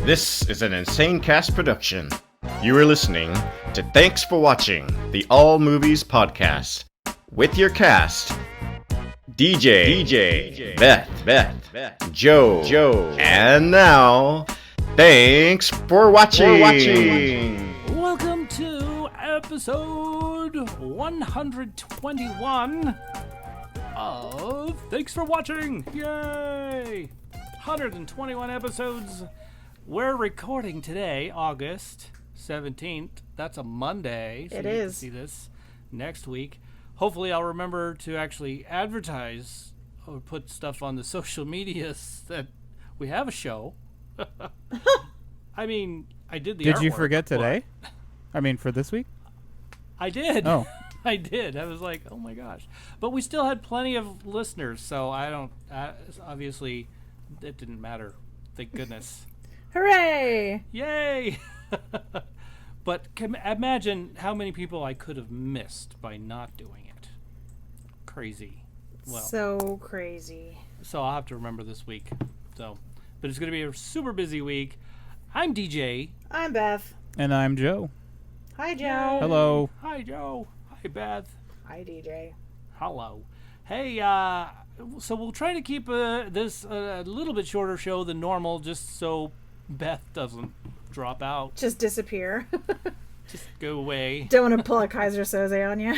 This is an Insane Cast production. You are listening to Thanks for Watching, the All Movies Podcast, with your cast, DJ, Beth, Joe, and now, thanks for watching. Welcome to episode 121 of Thanks for Watching. Yay! 121 episodes. We're recording today, August 17th. That's a Monday. So it you is. Can see this next week. Hopefully I'll remember to actually advertise or put stuff on the social medias that we have a show. I mean, I did the Did you artwork, forget today? I mean, for this week? I did. Oh. I did. I was like, oh my gosh. But we still had plenty of listeners, so obviously, it didn't matter. Thank goodness. Hooray! Yay! But imagine how many people I could have missed by not doing it. Crazy. Well, So crazy. so I'll have to remember this week. But it's going to be a super busy week. I'm DJ. I'm Beth. And I'm Joe. Hi, Joe. Hello. Hi, Joe. Hi, Beth. Hi, DJ. Hello. Hey, so we'll try to keep this a little bit shorter show than normal, just so Beth doesn't drop out. Just disappear. Just go away. Don't want to pull a Kaiser Soze on you.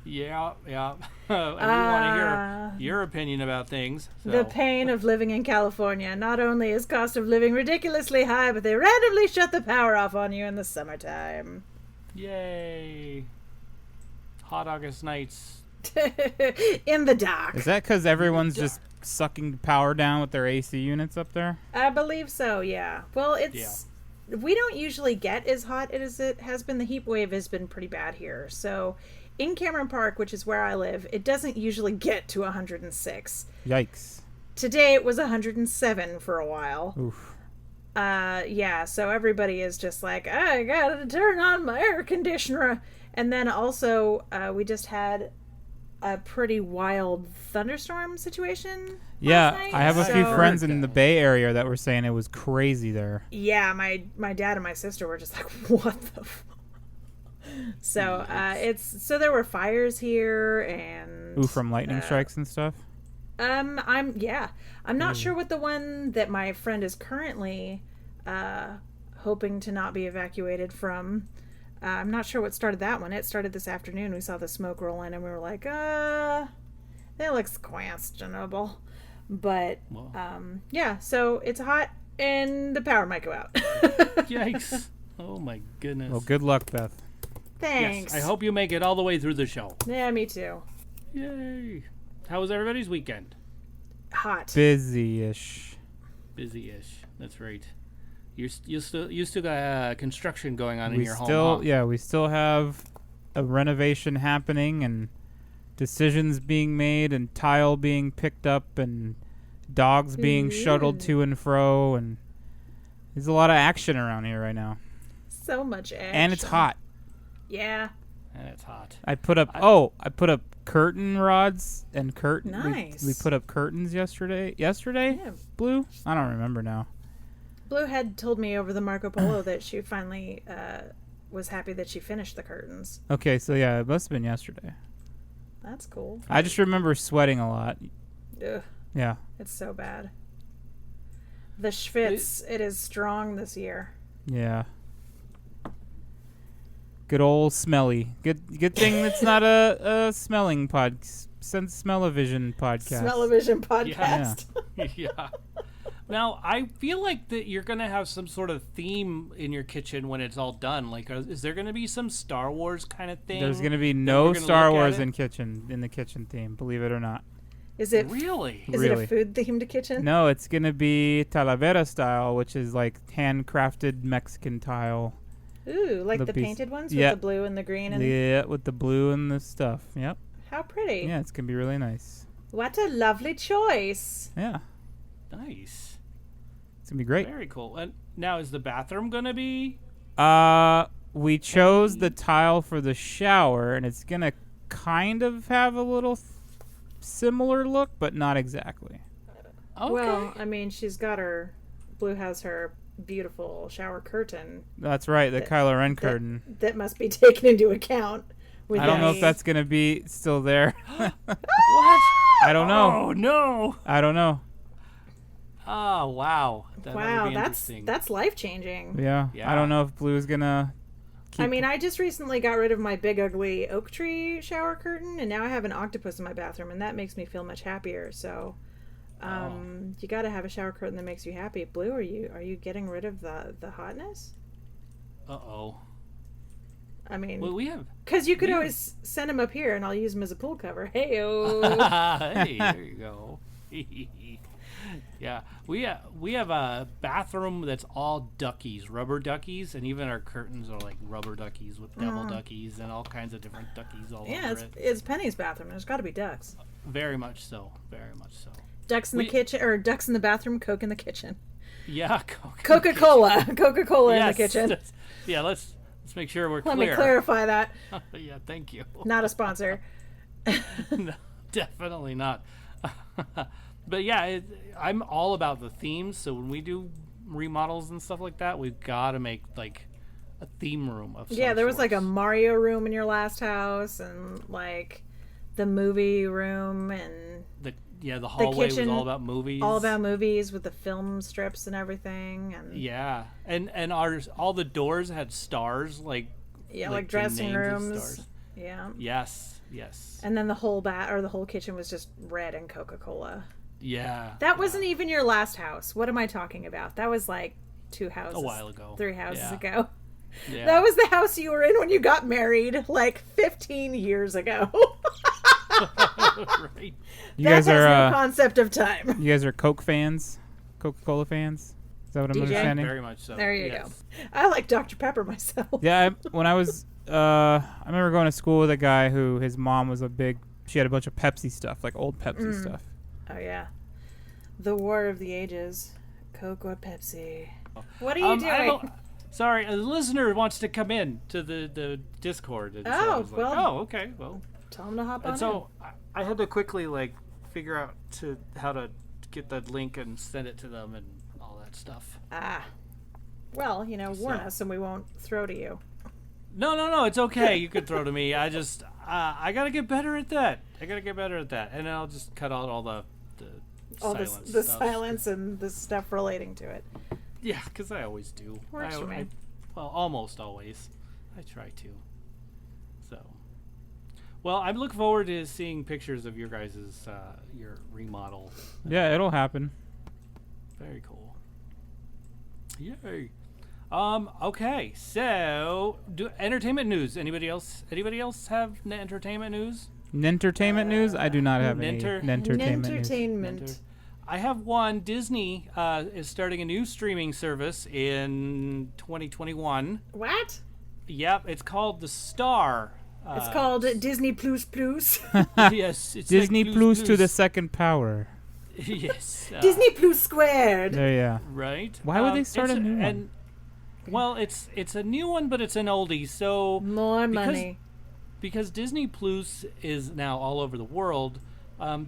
Yeah. And we want to hear your opinion about things. So. The pain of living in California. Not only is cost of living ridiculously high, but they randomly shut the power off on you in the summertime. Yay. Hot August nights. In the dock. Is that because everyone's just sucking power down with their AC units up there? I believe so, yeah. Well, we don't usually get as hot as it has been. The heat wave has been pretty bad here. So in Cameron Park, which is where I live, it doesn't usually get to 106. Yikes. Today it was 107 for a while. Oof. Yeah, so everybody is just like, I gotta turn on my air conditioner. And then also, we just had a pretty wild thunderstorm situation. Yeah, last night, I have a few so- friends in the Bay Area that were saying it was crazy there. Yeah, my dad and my sister were just like, what the fuck? So, so there were fires here and... Ooh, from lightning strikes and stuff? I'm not sure what the one that my friend is currently hoping to not be evacuated from. I'm not sure what started that one. It started this afternoon. We saw the smoke roll in and we were like, that looks questionable. But, yeah, so it's hot and the power might go out. Yikes. Oh my goodness. Well, good luck, Beth. Thanks. Yes, I hope you make it all the way through the show. Yeah, me too. Yay. How was everybody's weekend? Hot. Busy-ish. Busy-ish. That's right. You still got construction going on in your home, huh? Yeah, we still have a renovation happening and decisions being made and tile being picked up and dogs being shuttled to and fro, and there's a lot of action around here right now. So much action. And it's hot. Yeah. And it's hot. I put up curtain rods and curtain. Nice. We put up curtains yesterday. Yesterday? Yeah. Blue? I don't remember now. Blue had told me over the Marco Polo that she finally was happy that she finished the curtains. Okay, so yeah, it must have been yesterday. That's cool. I just remember sweating a lot. Ugh, Yeah. it's so bad. The schwitz, it is strong this year. Yeah. Good old smelly. Good thing it's not a smelling smell-o-vision podcast. Smell-o-vision podcast. Yeah. Now, I feel like that you're going to have some sort of theme in your kitchen when it's all done. Like, is there going to be some Star Wars kind of thing? There's going to be no Star Wars in the kitchen theme, believe it or not. Is it Really? Is it a food-themed kitchen? No, it's going to be Talavera style, which is like handcrafted Mexican tile. Ooh, like the painted ones with the blue and the green and with the blue and the stuff. Yep. How pretty. Yeah, it's going to be really nice. What a lovely choice. Yeah. Nice. It's going to be great. Very cool. And now, is the bathroom going to be? We chose the tile for the shower, and it's going to kind of have a little similar look, but not exactly. Okay. Well, I mean, she's got her... Blue has her beautiful shower curtain. That's right, the Kylo Ren curtain. That must be taken into account. I don't know if that's going to be still there. What? I don't know. Oh, no. I don't know. Oh, wow. That would be interesting. That's life-changing. Yeah. I don't know if Blue's going to keep... I mean, I just recently got rid of my big ugly oak tree shower curtain, and now I have an octopus in my bathroom, and that makes me feel much happier. So, you got to have a shower curtain that makes you happy. Blue, are you getting rid of the hotness? Uh-oh. I mean, well, we have... Because you could always send him up here, and I'll use him as a pool cover. Hey-o. Hey, there you go. Yeah, we have a bathroom that's all duckies, rubber duckies, and even our curtains are like rubber duckies with devil duckies and all kinds of different duckies all over it. It's Penny's bathroom. There's got to be ducks. Very much so. Very much so. Ducks in the kitchen, or ducks in the bathroom, Coke in the kitchen. Yeah, Coca-Cola in the kitchen. Yeah, let's make sure we're clear. Let me clarify that. Yeah, thank you. Not a sponsor. No, definitely not. But yeah, I'm all about the themes. So when we do remodels and stuff like that, we've got to make like a theme room of some there was sorts. like a Mario room in your last house, and like the movie room, and the hallway was all about movies. All about movies with the film strips and everything, and and all the doors had stars like like dressing rooms. Yeah. Yes. And then the whole the whole kitchen was just red and Coca-Cola. Yeah. That wasn't even your last house. What am I talking about? That was like 2 houses. A while ago. 3 houses ago. Yeah. That was the house you were in when you got married, like 15 years ago. Right. You guys has are no concept of time. You guys are Coke fans? Coca-Cola fans? Is that what I'm understanding? Very much so. There you go. I like Dr. Pepper myself. Yeah, when I was I remember going to school with a guy who his mom was she had a bunch of Pepsi stuff, like old Pepsi stuff. Oh yeah. The War of the Ages. Coke or Pepsi. What are you doing? Sorry, a listener wants to come in to the Discord. And okay. Well, tell him to hop on. And so I had to quickly figure out how to get that link and send it to them and all that stuff. Well, warn us and we won't throw to you. No, it's okay. You could throw to me. I just I gotta get better at that. And I'll just cut out all the silence and the stuff relating to it. Yeah, because I always do. Works for me. Well, almost always. I try to. So, well, I look forward to seeing pictures of your guys' your remodel. Yeah, it'll happen. Very cool. Yay. Okay, so entertainment news. Anybody else have entertainment news? Nentertainment news? I do not have any nentertainment news. I have one. Disney is starting a new streaming service in 2021. What? Yep, it's called The Star. It's called Disney Plus Plus. Yes, it's Disney like Plus to the second power. Yes. Disney Plus squared. There, yeah. Right. Why would they start a new one? Well, it's a new one, but it's an oldie. So more money. Because Disney Plus is now all over the world,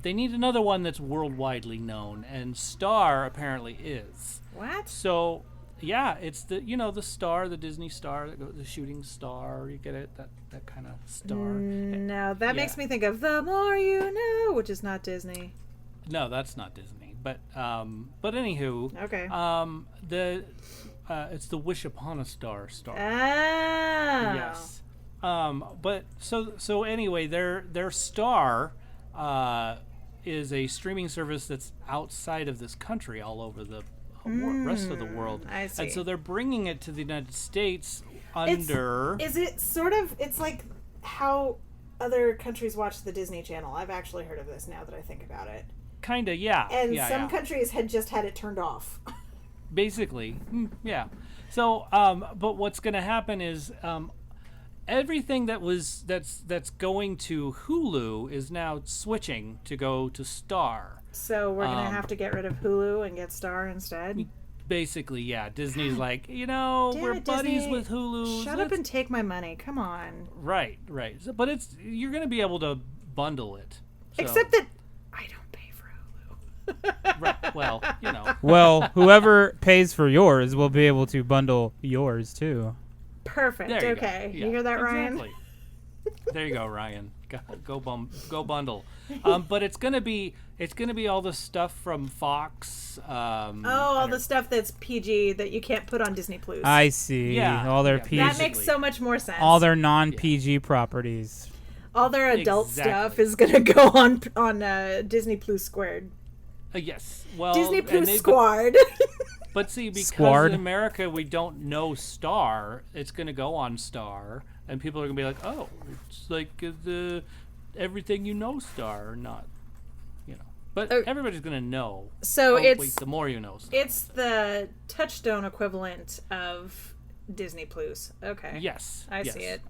they need another one that's worldwidely known, and Star apparently is. What? So, yeah, it's the star, the Disney star, the shooting star. You get it, that kind of star. No, that makes me think of The More You Know, which is not Disney. No, that's not Disney. But anywho, okay. it's the Wish Upon a Star. Oh. Yes. But so anyway, their Star is a streaming service that's outside of this country, all over the rest of the world. I see. And so they're bringing it to the United States under. Is it sort of? It's like how other countries watch the Disney Channel. I've actually heard of this now that I think about it. Kinda, yeah. And some countries had just had it turned off. Basically, yeah. So, but what's going to happen is everything that's going to Hulu is now switching to go to Star. So we're going to have to get rid of Hulu and get Star instead? Basically, yeah. Disney's like, we're buddies Disney, with Hulu. Shut up and take my money. Come on. Right. So, but you're going to be able to bundle it. So. Except that I don't pay for Hulu. Right. Well, you know. Well, whoever pays for yours will be able to bundle yours too. Perfect. There you Okay. go. You Yeah, hear that, exactly. Ryan? There you go, Ryan. Go bundle. But it's gonna be all the stuff from Fox. All the stuff that's PG that you can't put on Disney Plus. I see. Yeah, All their yeah, PG, that makes so much more sense. all their non-PG properties. All their adult Exactly. stuff is gonna go on Disney Plus Squared. Yes. Well, Disney and Plus Squad. But see, because Squared. in America we don't know Star, it's going to go on Star, and people are going to be like, "Oh, it's like the everything you know Star, or not." You know. But everybody's going to know. So Wait, it's the more you know Star. it's the Touchstone equivalent of Disney Plus. Okay. Yes. I yes. see it.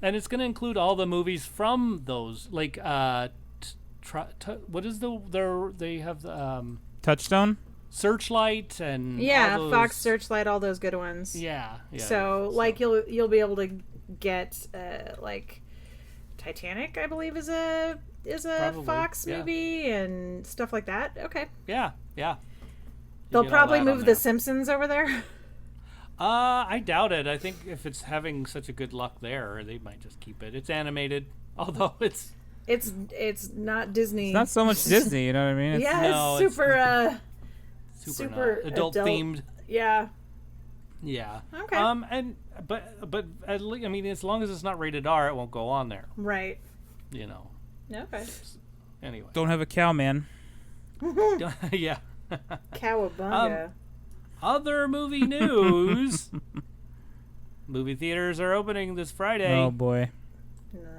And it's going to include all the movies from those, like what is they have Touchstone? Searchlight and Yeah, all those, Fox, Searchlight, all those good ones. Yeah. So like you'll be able to get like Titanic, I believe is a Probably, Fox yeah. movie and stuff like that. Okay. Yeah. You They'll get all probably that move on The there. Simpsons over there. I doubt it. I think if it's having such a good luck there, they might just keep it. It's animated, although it's It's not Disney. It's not so much Disney, you know what I mean? It's, Yeah, No, it's it's- super super super adult themed. yeah. Yeah. Okay. But at least, I mean, as long as it's not rated R, it won't go on there. Right. You know. Okay. Anyway. Don't have a cow, man. Yeah. Cowabunga. Other movie news. Movie theaters are opening this Friday. Oh boy.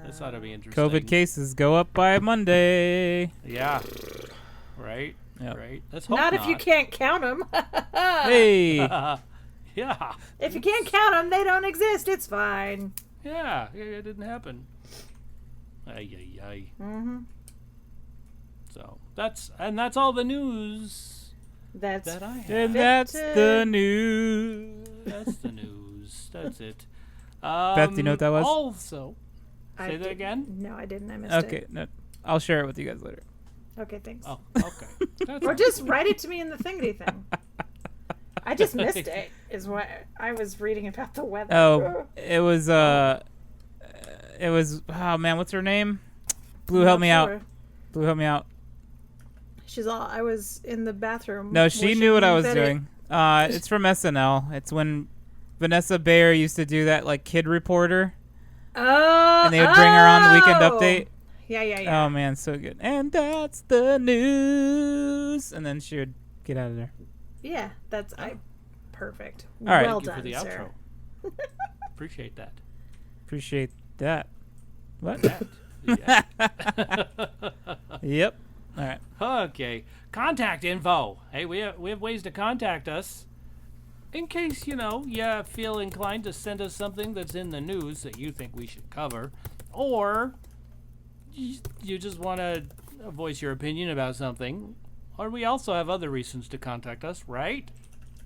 This ought to be interesting. COVID cases go up by Monday. Yeah. Right. Yep. Right. Let's hope Not if you can't count them. Hey. Yeah. If you can't count them, they don't exist. It's fine. Yeah. It didn't happen. Ay, ay, ay. Mm-hmm. So that's all the news That's that I have. And that's the news. That's the news. That's it. Beth, do you know what that was? Also, say that did- again. No, I didn't. I missed Okay, it. no, I'll share it with you guys later. Okay, thanks. Oh, okay. That's Or just write it to me in the thingy thing. I just missed it. Is what I was reading about the weather. Oh, it was oh man, what's her name? Blue, help me out. Blue, help me out. She's all. I was in the bathroom. No, she washing knew what I was Betty- doing. It's from SNL. It's when Vanessa Bayer used to do that like kid reporter, Oh. and they would bring her on the Weekend Update. Yeah. Oh man, so good. And that's the news. And then she would get out of there. Yeah, that's perfect. All right. Well Thank you done, for the sir. outro. Appreciate that. Appreciate that. What? Yeah. Yep. All right. Okay. Contact info. Hey, we have ways to contact us. In case, you feel inclined to send us something that's in the news that you think we should cover, or you just want to voice your opinion about something, or we also have other reasons to contact us, right?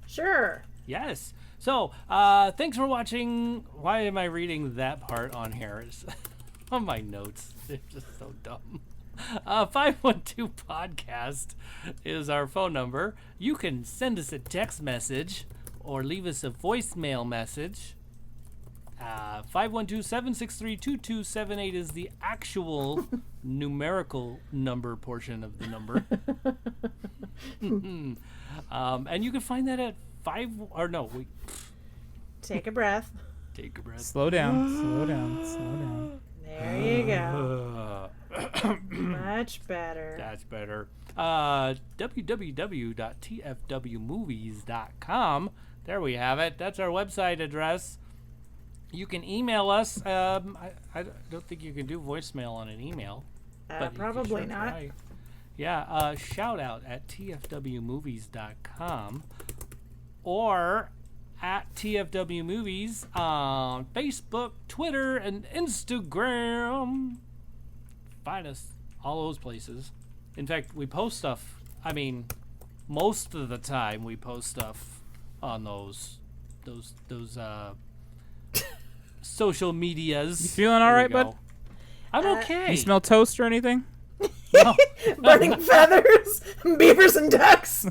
Sure. Yes. So, thanks for watching. Why am I reading that part on here? It's on my notes. They're just so dumb. 512 podcast is our phone number. You can send us a text message or leave us a voicemail message. 512-763-2278 is the actual numerical number portion of the number. And you can find that at Take a breath. take a breath. Slow down. Slow down. Slow down. There you go. Much better. That's better. www.tfwmovies.com. There we have it. That's our website address. You can email us. I don't think you can do voicemail on an email. But you can Probably sure not. try. Yeah, shout out at tfwmovies.com or at tfwmovies on Facebook, Twitter, and Instagram. Find us all those places. In fact, we post stuff. I mean, most of the time we post stuff on those social medias. You feeling all There we right, bud? go. I'm okay. You smell toast or anything? Burning feathers, beavers and ducks.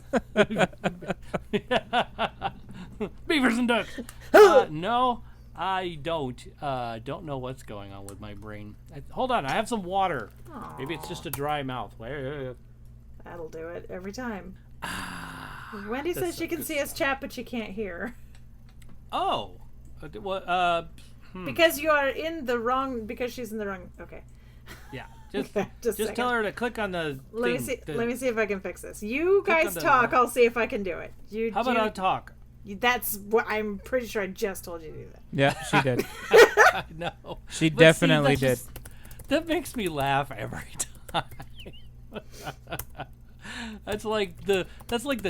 Beavers and ducks. No, I don't know what's going on with my brain. Hold on, I have some water. Aww. Maybe it's just a dry mouth. That'll do it every time. Wendy says she can see us chat, but she can't hear. Oh. Because you are in the wrong. Because she's in the wrong. Okay. Yeah. Just tell her to click on the. Let me see if I can fix this. You guys the- talk. I'll see if I can do it. How about I talk? That's what I'm pretty sure I just told you to do that. Yeah, she did. No. She But definitely see, did. That makes me laugh every time. That's like the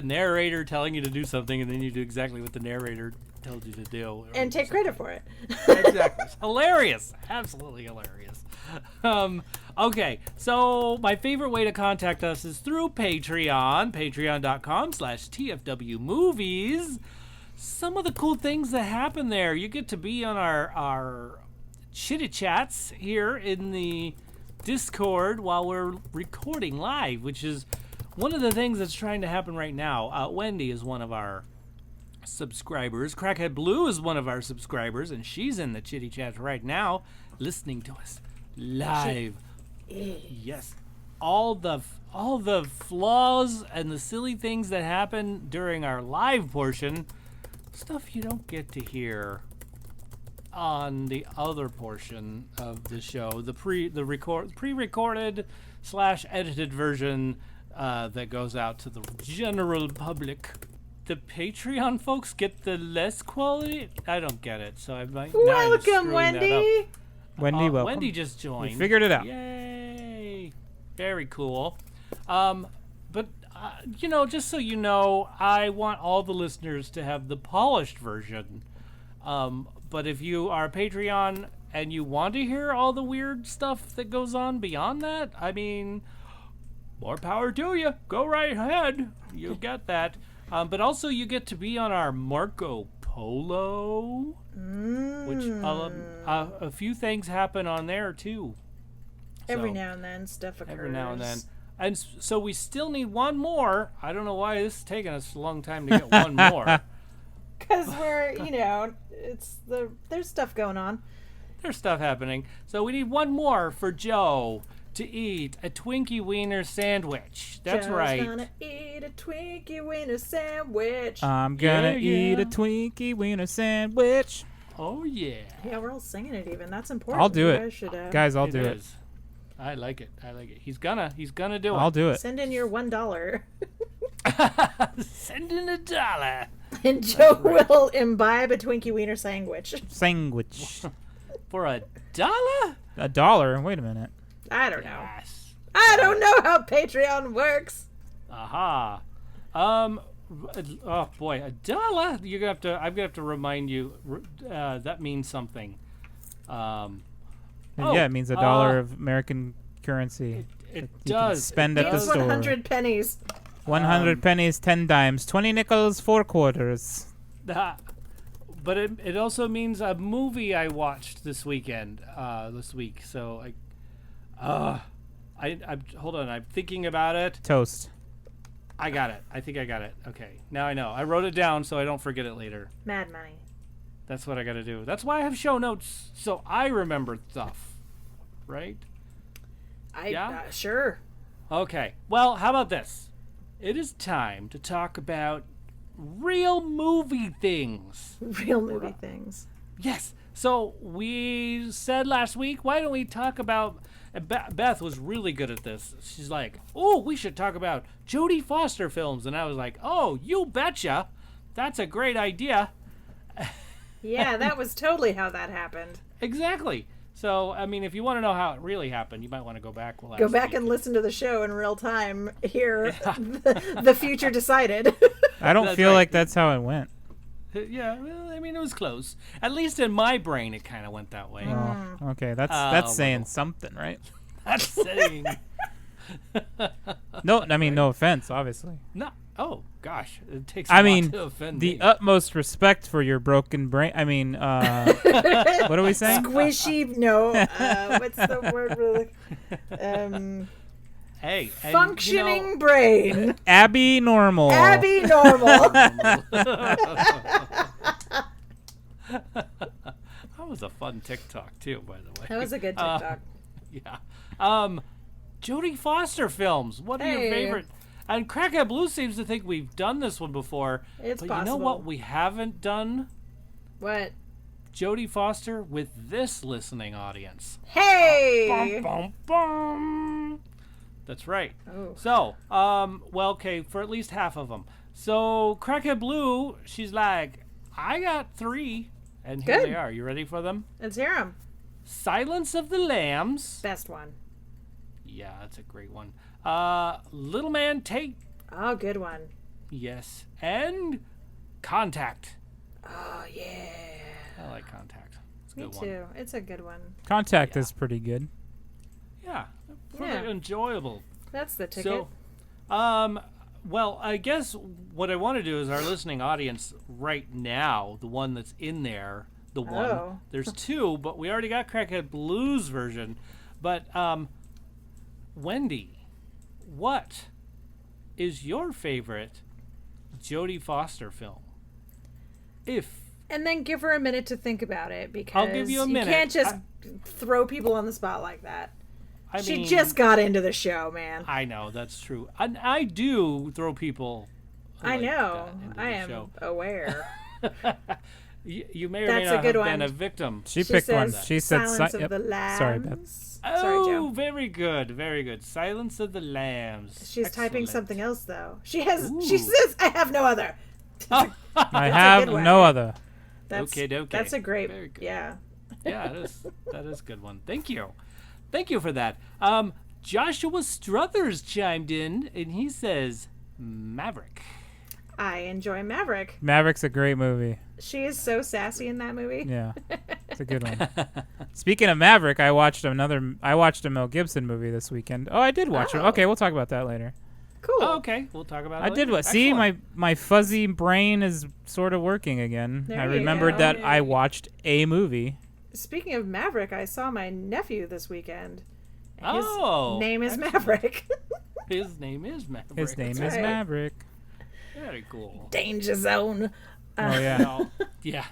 narrator telling you to do something, and then you do exactly what the narrator tells you to do, And take credit for it. Exactly. It's hilarious. Absolutely hilarious. Okay, so my favorite way to contact us is through Patreon, patreon.com/tfwmovies. Some of the cool things that happen there, you get to be on our chitty chats here in the Discord while we're recording live, which is one of the things that's trying to happen right now. Wendy is one of our subscribers. Crackhead Blue is one of our subscribers, and she's in the chitty chats right now, listening to us live. Yes, all the flaws and the silly things that happen during our live portion, stuff you don't get to hear on the other portion of the show, the pre-recorded / edited version that goes out to the general public. The Patreon folks get the less quality. I don't get it, so I might. Welcome, Wendy. Wendy, welcome. Wendy just joined. We figured it out. Yay! Very cool. But just so you know, I want all the listeners to have the polished version. But if you are a Patreon and you want to hear all the weird stuff that goes on beyond that, I mean, more power to you. Go right ahead. You get that. But also you get to be on our Marco Polo, which a few things happen on there too. Every now and then stuff occurs. Every now and then. And so we still need one more. I don't know why this is taking us a long time to get one more. Because we're, there's stuff going on. There's stuff happening. So we need one more for Joe to eat a Twinkie Wiener sandwich. That's Joe's right. gonna eat a Twinkie Wiener sandwich. I'm gonna eat yeah. a Twinkie Wiener sandwich. Oh, yeah. Yeah, we're all singing it even. That's important. I'll do You it. guys should, Guys, I'll do it. is. I like it. He's gonna do it. I'll do it. send in your $1. Send in $1. And Joe will imbibe a Twinkie Wiener sandwich. Sandwich. For $1? $1? Wait a minute. I don't know. Yes. I don't know how Patreon works. Aha. Oh boy, $1. I'm gonna have to remind you. That means something. Yeah, it means $1 of American currency. It you does. can spend It at the means store. 100 pennies. 100 pennies, 10 dimes, 20 nickels, 4 quarters. But it also means a movie I watched this week. So I hold on. I'm thinking about it. Toast. I got it. I think I got it. Okay, now I know. I wrote it down so I don't forget it later. Mad money. That's what I got to do. That's why I have show notes so I remember stuff. Right? Sure. Okay. Well, how about this? It is time to talk about real movie things. Real movie things. Yes. So we said last week, why don't we talk about... Beth was really good at this. She's like, oh, we should talk about Jodie Foster films. And I was like, oh, you betcha. That's a great idea. Yeah, that was totally how that happened. Exactly. So, I mean, if you want to know how it really happened, you might want to go back. Go back and listen to the show in real time. Hear the future decided. I don't feel like that's how it went. Yeah, well, I mean, it was close. At least in my brain, it kind of went that way. Oh, okay. That's saying well. something, right? That's saying... No, I mean, no offense, obviously. No. Oh, gosh. It takes a lot to offend the me. utmost respect for your broken brain. I mean, what are we saying? Squishy. No. What's the word? Hey, and, Functioning brain. Abby Normal. Abby Normal. That was a fun TikTok too, by the way. That was a good TikTok. Yeah. Jodie Foster films. What are your favorite? And Crackhead Blue seems to think we've done this one before. It's but possible. You know what we haven't done? What? Jodie Foster with this listening audience. Hey! Bum, bum, bum. That's right. Oh. So, well, okay, for at least half of them. So, Crackhead Blue, she's like, I got 3, and here Good. they are. You ready for them? Let's hear him. Silence of the Lambs. Best one. Yeah, that's a great one. Little Man Tate. Oh, good one. Yes. And Contact. Oh, yeah. I like Contact. It's a Me good too. one. It's a good one. Contact Yeah. is pretty good. Yeah. Pretty Yeah. enjoyable. That's the ticket. So, well, I guess what I want to do is our listening audience right now, the one that's in there, the one. Oh. There's 2, but we already got Crackhead Blues version. But, Wendy, what is your favorite Jodie Foster film? And then give her a minute to think about it, because I'll give you a minute. You can't just throw people on the spot like that. I She mean, just got into the show, man. I know, that's true. And I do throw people I like know. that into I the am show. aware. You may or That's may a not good have been one. a victim. She picked one. says She said, Silence of yep. the Lambs. Sorry, Beth. Sorry, Oh, Joe. very good, very good. Silence of the Lambs. She's typing Excellent. something else, though. She has. Ooh. She says, "I have no other." I have good one. no other. That's Okay. That's a great. Very good. Yeah. Yeah, it is. That is a good one. Thank you for that. Joshua Struthers chimed in, and he says, Maverick. I enjoy Maverick. Maverick's a great movie. She is so sassy in that movie. Yeah, it's a good one. Speaking of Maverick, I watched a Mel Gibson movie this weekend. Oh, I did watch it. Oh. Okay, we'll talk about that later. Cool. Oh, okay, we'll talk about it I later. did what? See, Excellent. my fuzzy brain is sort of working again. There I you remembered go. that I watched a movie. Speaking of Maverick, I saw my nephew this weekend. And his Oh, name is excellent. Maverick. His name is Maverick. His name That's is right. Maverick. Very cool. Danger Zone. Oh yeah. Well, yeah.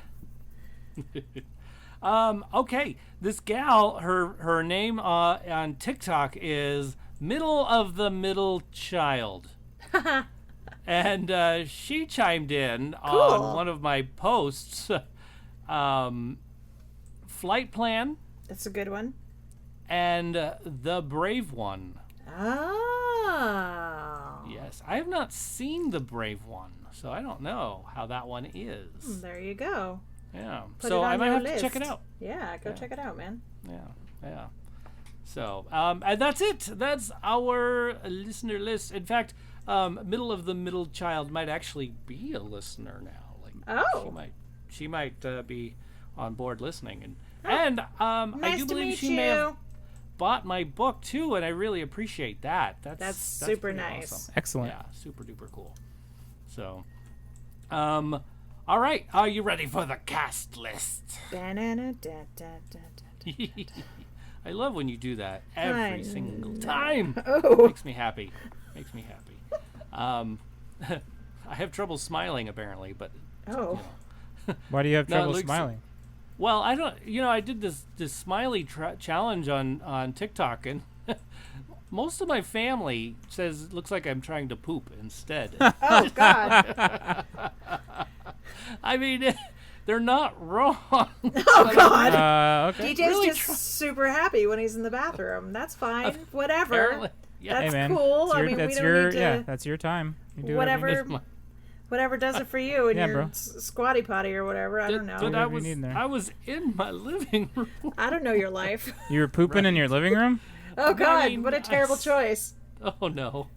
Okay. This gal, her name on TikTok is Middle of the Middle Child. And she chimed in Cool. on one of my posts. Flight Plan That's a good one. and The Brave One. Oh. Yes. I have not seen The Brave One, so I don't know how that one is. There you go. Yeah. Put So it on I might your have list. to check it out. Yeah, go check it out, man. Yeah. So, and that's it. That's our listener list. In fact, Middle of the Middle Child might actually be a listener now. Like, Oh. she might be on board listening, and I Nice do to believe meet she you. may have bought my book too, and I really appreciate that. That's super pretty nice. awesome. Excellent. Yeah, super duper cool. So, all right, are you ready for the cast list? Ba-na-na-da-da-da-da. I love when you do that every I single know. time. Oh. Makes me happy. I have trouble smiling apparently, but Oh. Why do you have No, it trouble looks- smiling? well, I don't. I did this smiley challenge on TikTok, and most of my family says it looks like I'm trying to poop instead. Oh God. I mean, they're not wrong. Oh God. Okay. DJ's really just super happy when he's in the bathroom. That's fine. Whatever. Apparently, yeah. That's Hey man, cool. It's I your, mean, we that's don't your need to- yeah, that's your time. You do Whatever. you It's my- Whatever does it for you in Yeah, your bro. squatty potty or whatever. I don't But know. I Whatever you was need in there. I was in my living room. I don't know your life. You were pooping in your living room? Oh God, mean, what a terrible choice. Oh no.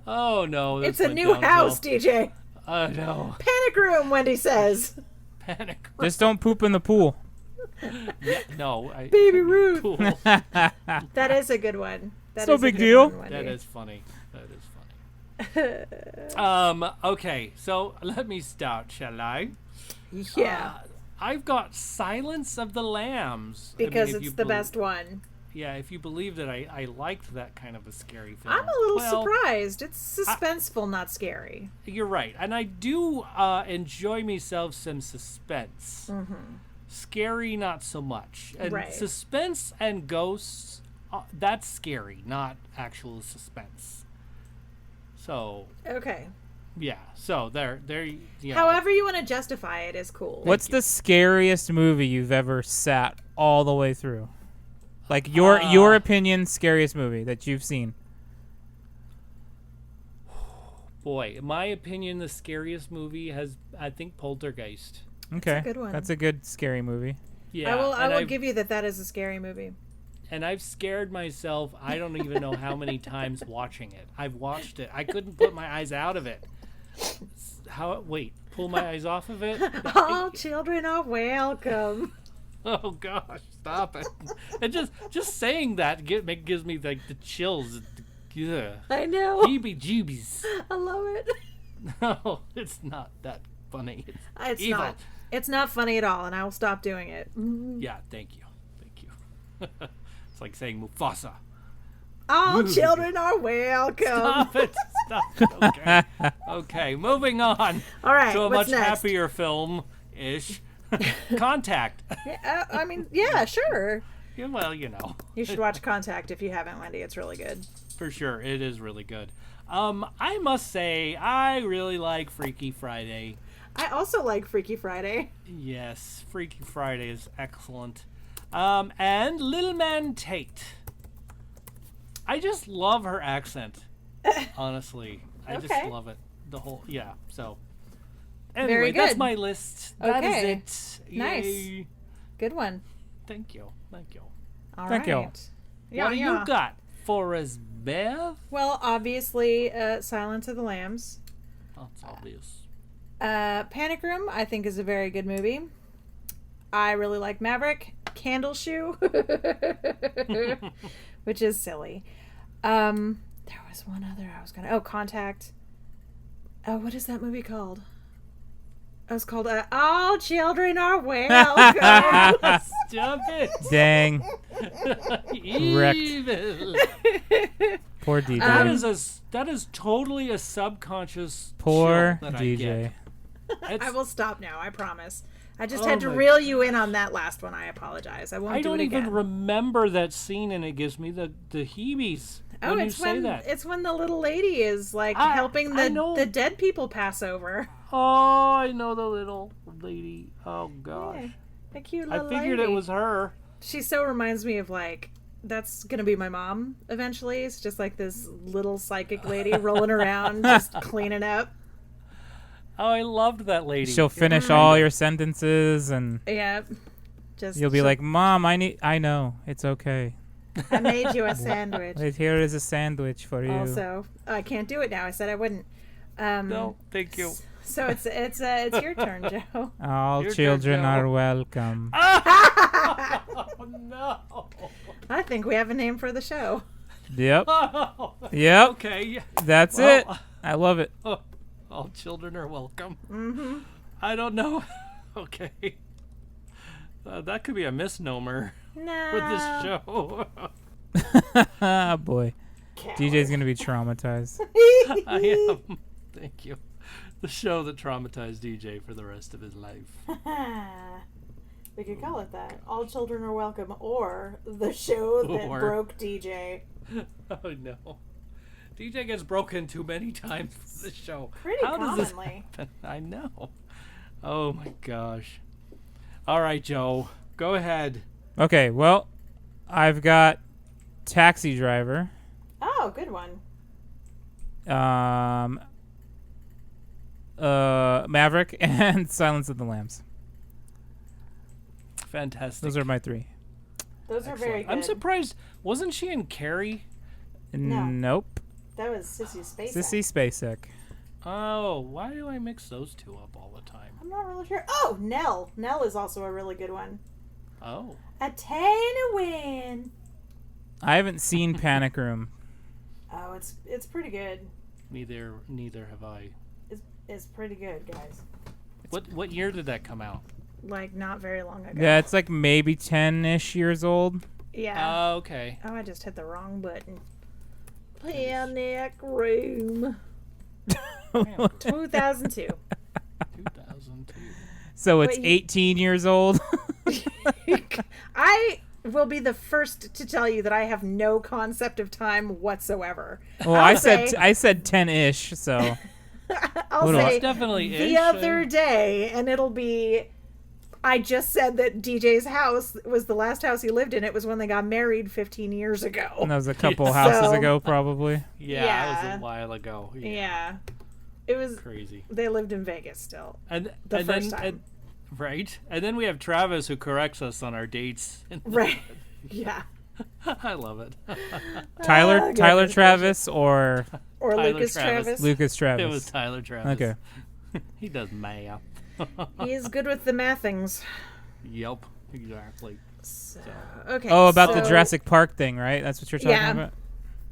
Oh no. It's this a went new downhill. house, DJ. No. Panic room, Wendy says. Panic. Just don't poop in the pool. Yeah, no. Baby Ruth. Cool. That is a good one. That No is a big good deal. one, Wendy. That is funny. Okay, so let me start, shall I? Yeah, I've got Silence of the Lambs. I mean, because if it's you the believe- best one. if you believe that I liked that kind of a scary film. I'm a little surprised. It's suspenseful, not scary. You're right. And I do enjoy myself some suspense. Mm-hmm. Scary, not so much. And Right. suspense and ghosts, that's scary, not actual suspense. So, Okay. yeah. So, there. Yeah. However you want to justify it is cool. What's the scariest movie you've ever sat all the way through? Like your opinion, scariest movie that you've seen. Boy, in my opinion, the scariest movie has, I think, Poltergeist. Okay, a good one. That's a good scary movie. Yeah. I will give you that is a scary movie. And I've scared myself, I don't even know how many times watching it. I've watched it. I couldn't put my eyes out of it. Wait, pull my eyes off of it? All children are welcome. Oh gosh, stop it. And just saying that gives me like the chills. Yeah. I know. Heebie-jeebies. I love it. No, it's not that funny. It's evil. not. It's not funny at all, and I will stop doing it. Yeah, thank you. It's like saying Mufasa. All children are welcome. Stop it. Stop it. Okay. Okay, moving on. All right, to a what's much next? happier film-ish. Contact. Yeah, sure. Yeah, well, you know. You should watch Contact if you haven't, Wendy. It's really good. For sure, it is really good. I must say, I really like Freaky Friday. I also like Freaky Friday. Yes, Freaky Friday is excellent. And Little Man Tate. I just love her accent. Honestly, I just Okay. love it. So. Anyway, Very that's good. my list. That Okay. is it. Nice. Yay. Good one. Thank you. All Thank you. right. Yeah, What do yeah. you got for us, Beth? Well, obviously, Silence of the Lambs. That's obvious. Panic Room, I think, is a very good movie. I really like Maverick. Candle Shoe, which is silly. There was one other I was gonna. Oh, Contact. Oh, what is that movie called? It was called All Children Are Welcome. Stop it. Dang. Wrecked. Evil. Poor DJ. That is totally a subconscious Poor chill that DJ. I get. I will stop now, I promise. I just Oh had to my reel you in on that last one. I apologize. I won't I do don't it even again. remember that scene, and it gives me the heebies. Oh, when you it's say when that. it's when the little lady is like I helping know. the dead people pass over. Oh, I know the little lady. Oh gosh, Yeah, the cute I little figured lady. it was her. She so reminds me of like that's gonna be my mom eventually. It's just like this little psychic lady rolling around just cleaning up. Oh, I loved that lady. She'll finish all your sentences, and Yeah, just you'll be like, "Mom, I know. It's okay. I made you a sandwich. Here is a sandwich for you." Also, I can't do it now. I said I wouldn't. No, thank you. So it's your turn, Joe. All Your turn, children Joe. are welcome. Oh no. I think we have a name for the show. Yep. Oh, Yep. okay. That's Well, it. I love it. All children are welcome. Mm-hmm. I don't know. Okay. That could be a misnomer No. for this show. Ah, boy. DJ's gonna be traumatized. I am. Thank you. The show that traumatized DJ for the rest of his life. We could call it that. All children are welcome, or the show that Or- broke DJ. Oh no. DJ gets broken too many times for this show. Pretty How does this commonly. happen? I know. Oh my gosh. All right, Joe. Go ahead. Okay, well, I've got Taxi Driver, Oh, good one. Maverick, and Silence of the Lambs. Fantastic. Those are my three. Those are very good. I'm surprised. Wasn't she in Carrie? No. Nope. That was Sissy Spacek. Sissy Spacek. Oh, why do I mix those two up all the time? I'm not really sure. Oh, Nell. Nell is also a really good one. Oh. Attain a win. I haven't seen Panic Room. Oh, it's pretty good. Neither have I. It's pretty good, guys. What year did that come out? Like not very long ago. Yeah, it's like maybe 10-ish years old. Yeah. Okay. Oh, I just hit the wrong button. Panic Room. 2002. 2002. So it's Wait, 18 years old. I will be the first to tell you that I have no concept of time whatsoever. Well, I'll I said 10-ish, so I'll What do I- say It's definitely the ish, other day, and it'll be. I just said that DJ's house was the last house he lived in. It was when they got married 15 years ago. that was a couple houses So- ago, probably. Yeah, Yeah. that was a while ago. Yeah. It was. Crazy. They lived in Vegas still. And The and first then, time. right? And then we have Travis who corrects us on our dates. Right. Yeah. I love it. Tyler goodness Travis or Or Tyler Lucas Travis. Travis. Lucas Travis? It was Tyler Travis. Okay. He does math. He is good with the mathings. Yep, exactly. So, okay. Oh, about the so- Jurassic Park thing, right? That's what you're talking Yeah. about?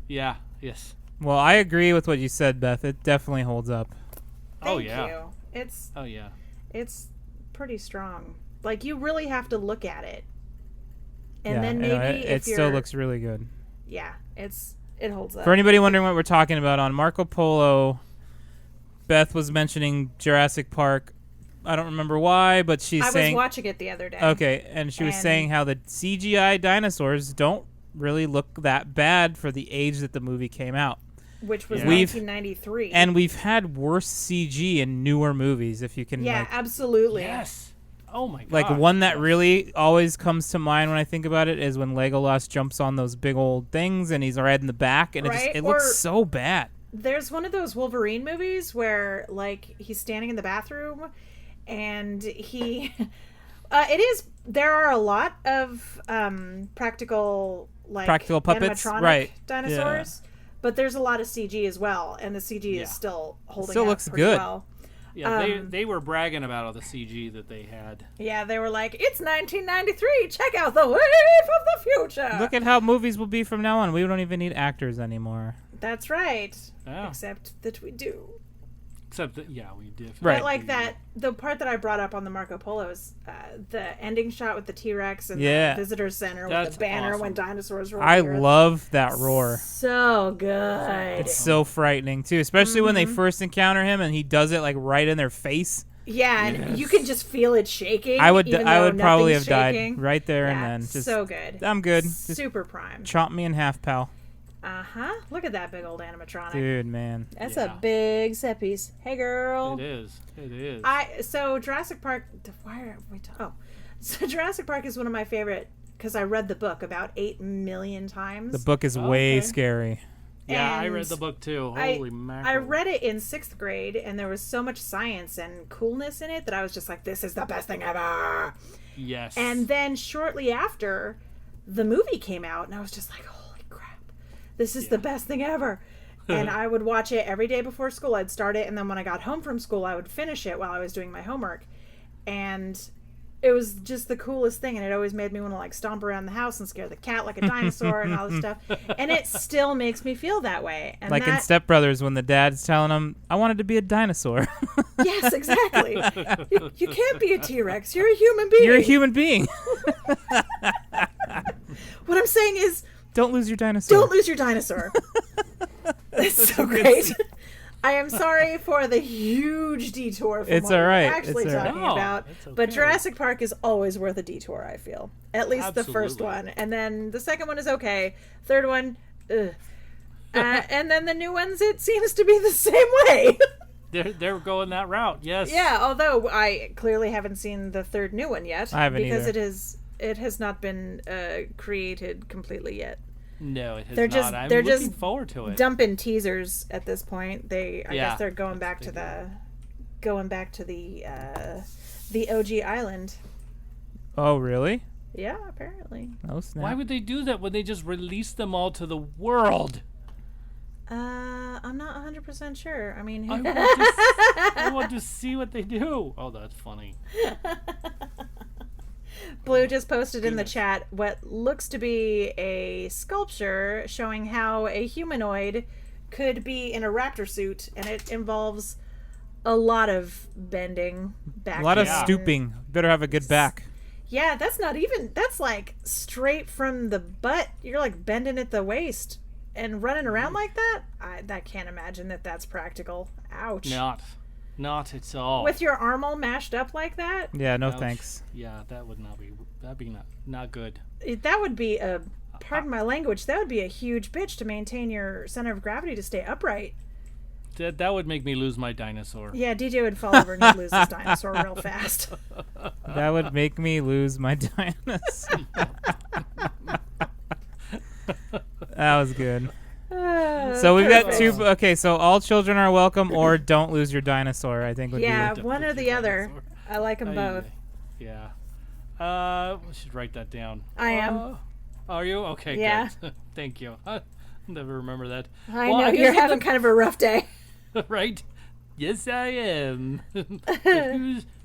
Yeah, yes. Well, I agree with what you said, Beth. It definitely holds up. Oh, Thank yeah. you. Oh, yeah. It's pretty strong. Like, you really have to look at it. And yeah, then you know, maybe it if still you're, looks really good. yeah, it holds up. For anybody wondering what we're talking about, on Marco Polo, Beth was mentioning Jurassic Park. I don't remember why, but she's I saying was watching it the other day. okay, and she was And- saying how the CGI dinosaurs don't really look that bad for the age that the movie came out. Which was Yeah. 1993. And we've had worse CG in newer movies, if you can yeah, like absolutely. Yes. Oh, my God. like one that really always comes to mind when I think about it is when Legolas jumps on those big old things and he's right in the back and Right? it Or- looks so bad. There's one of those Wolverine movies where, like, he's standing in the bathroom and he... there are a lot of practical puppets, animatronic right. dinosaurs, but there's a lot of CG as well, and the CG Yeah. is still holding Still up looks pretty good. well. Yeah, they were bragging about all the CG that they had. Yeah, they were like, it's 1993, check out the wave of the future! Look at how movies will be from now on. We don't even need actors anymore. That's right. Yeah. Except that we do. Except that, yeah, we did. Right. But like that, the part that I brought up on the Marco Polo is the ending shot with the T-Rex and Yeah. the visitor center with That's the banner awesome. when dinosaurs roll. I the earth. love that roar. So good. It's so frightening too, especially when they first encounter him and he does it like right in their face. Yeah, and you can just feel it shaking. I would even probably though have nothing's died shaking. right there Yeah, and then. Just so good. I'm good. Just Super prime. chop me in half, pal. Look at that big old animatronic. Dude, man. That's Yeah. a big set piece. Hey, girl. It is. It is. So Jurassic Park. Why are we? So Jurassic Park is one of my favorite because I read the book about 8 million times. The book is way Okay. scary. yeah, I and read the book too. I- Holy mackerel. I read it in 6th grade, and there was so much science and coolness in it that I was just like, "This is the best thing ever." Yes. And then shortly after, the movie came out, and I was just like, "Holy crap, this is the best thing ever!" And I would watch it every day before school. I'd start it, and then when I got home from school, I would finish it while I was doing my homework, and it was just the coolest thing. And it always made me want to like stomp around the house and scare the cat like a dinosaur and all this stuff. And it still makes me feel that way. And Like in that, Step Brothers when the dad's telling him, I wanted to be a dinosaur. yes, exactly. You can't be a T-Rex. You're a human being. You're a human being. What I'm saying is, Don't lose your dinosaur. don't lose your dinosaur. It's so great. I am sorry for the huge detour from It's what all right. we're actually It's all right. talking No, about. it's But okay. Jurassic Park is always worth a detour, I feel. At least the first Absolutely. one. And then the second one is okay. Third one, ugh. And then the new ones, it seems to be the same way. They're going that route. Yes. Yeah, although I clearly haven't seen the third new one yet. I haven't because either. it has not been created completely yet. No, it has They're not. just- I'm they're looking just forward to it. Dumping teasers at this point. I Yeah, guess they're going back to the OG island. Oh, really? Yeah, apparently. Oh, snap. Why would they do that when they just release them all to the world? I'm not 100% sure. I mean, I want to see what they do. Oh, that's funny. Blue just posted in the chat what looks to be a sculpture showing how a humanoid could be in a raptor suit, and it involves a lot of bending back. A lot of Yeah. stooping. Better have a good back. Yeah, that's not even. That's like straight from the butt. You're like bending at the waist and running around like that. I can't imagine that that's practical. Ouch. Not at all. With your arm all mashed up like that. Yeah, no Ouch. thanks. Yeah, that would not be. That'd be not good. That would be a. Pardon my language. That would be a huge bitch to maintain your center of gravity to stay upright. That would make me lose my dinosaur. Yeah, DJ would fall over and he'd lose his dinosaur real fast. That would make me lose my dinosaur. That was good. So we've got two. Okay, so all children are welcome, or don't lose your dinosaur. I think would Yeah, be. one or the other. I like them both. Yeah. We should write that down. I am. Are you? Okay, Yeah. good. Thank you. I'll never remember that. I know, you're having kind of a rough day. Right? Yes, I am.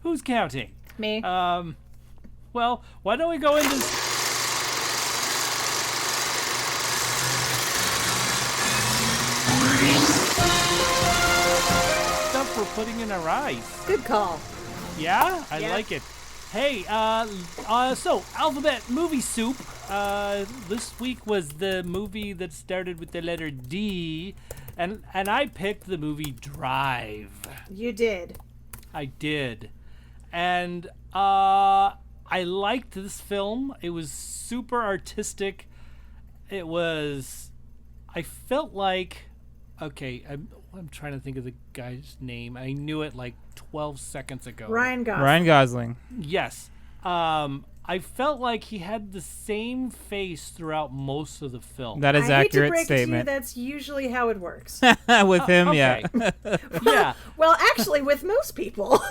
Who's counting? Me. Well, why don't we go into... stuff we're putting in our eyes. Good call. Yeah? I Yeah. like it. Hey, so Alphabet Movie Soup. This week was the movie that started with the letter D, and I picked the movie Drive. You did. I did. And I liked this film. It was super artistic. It was... I felt like... Okay, I'm trying to think of the guy's name. I knew it like 12 seconds ago. Ryan Gosling. Ryan Gosling. Yes. I felt like he had the same face throughout most of the film. That is I hate to accurate break statement. It to you, that's usually how it works. With him, okay. yeah. Yeah. Well, actually, with most people.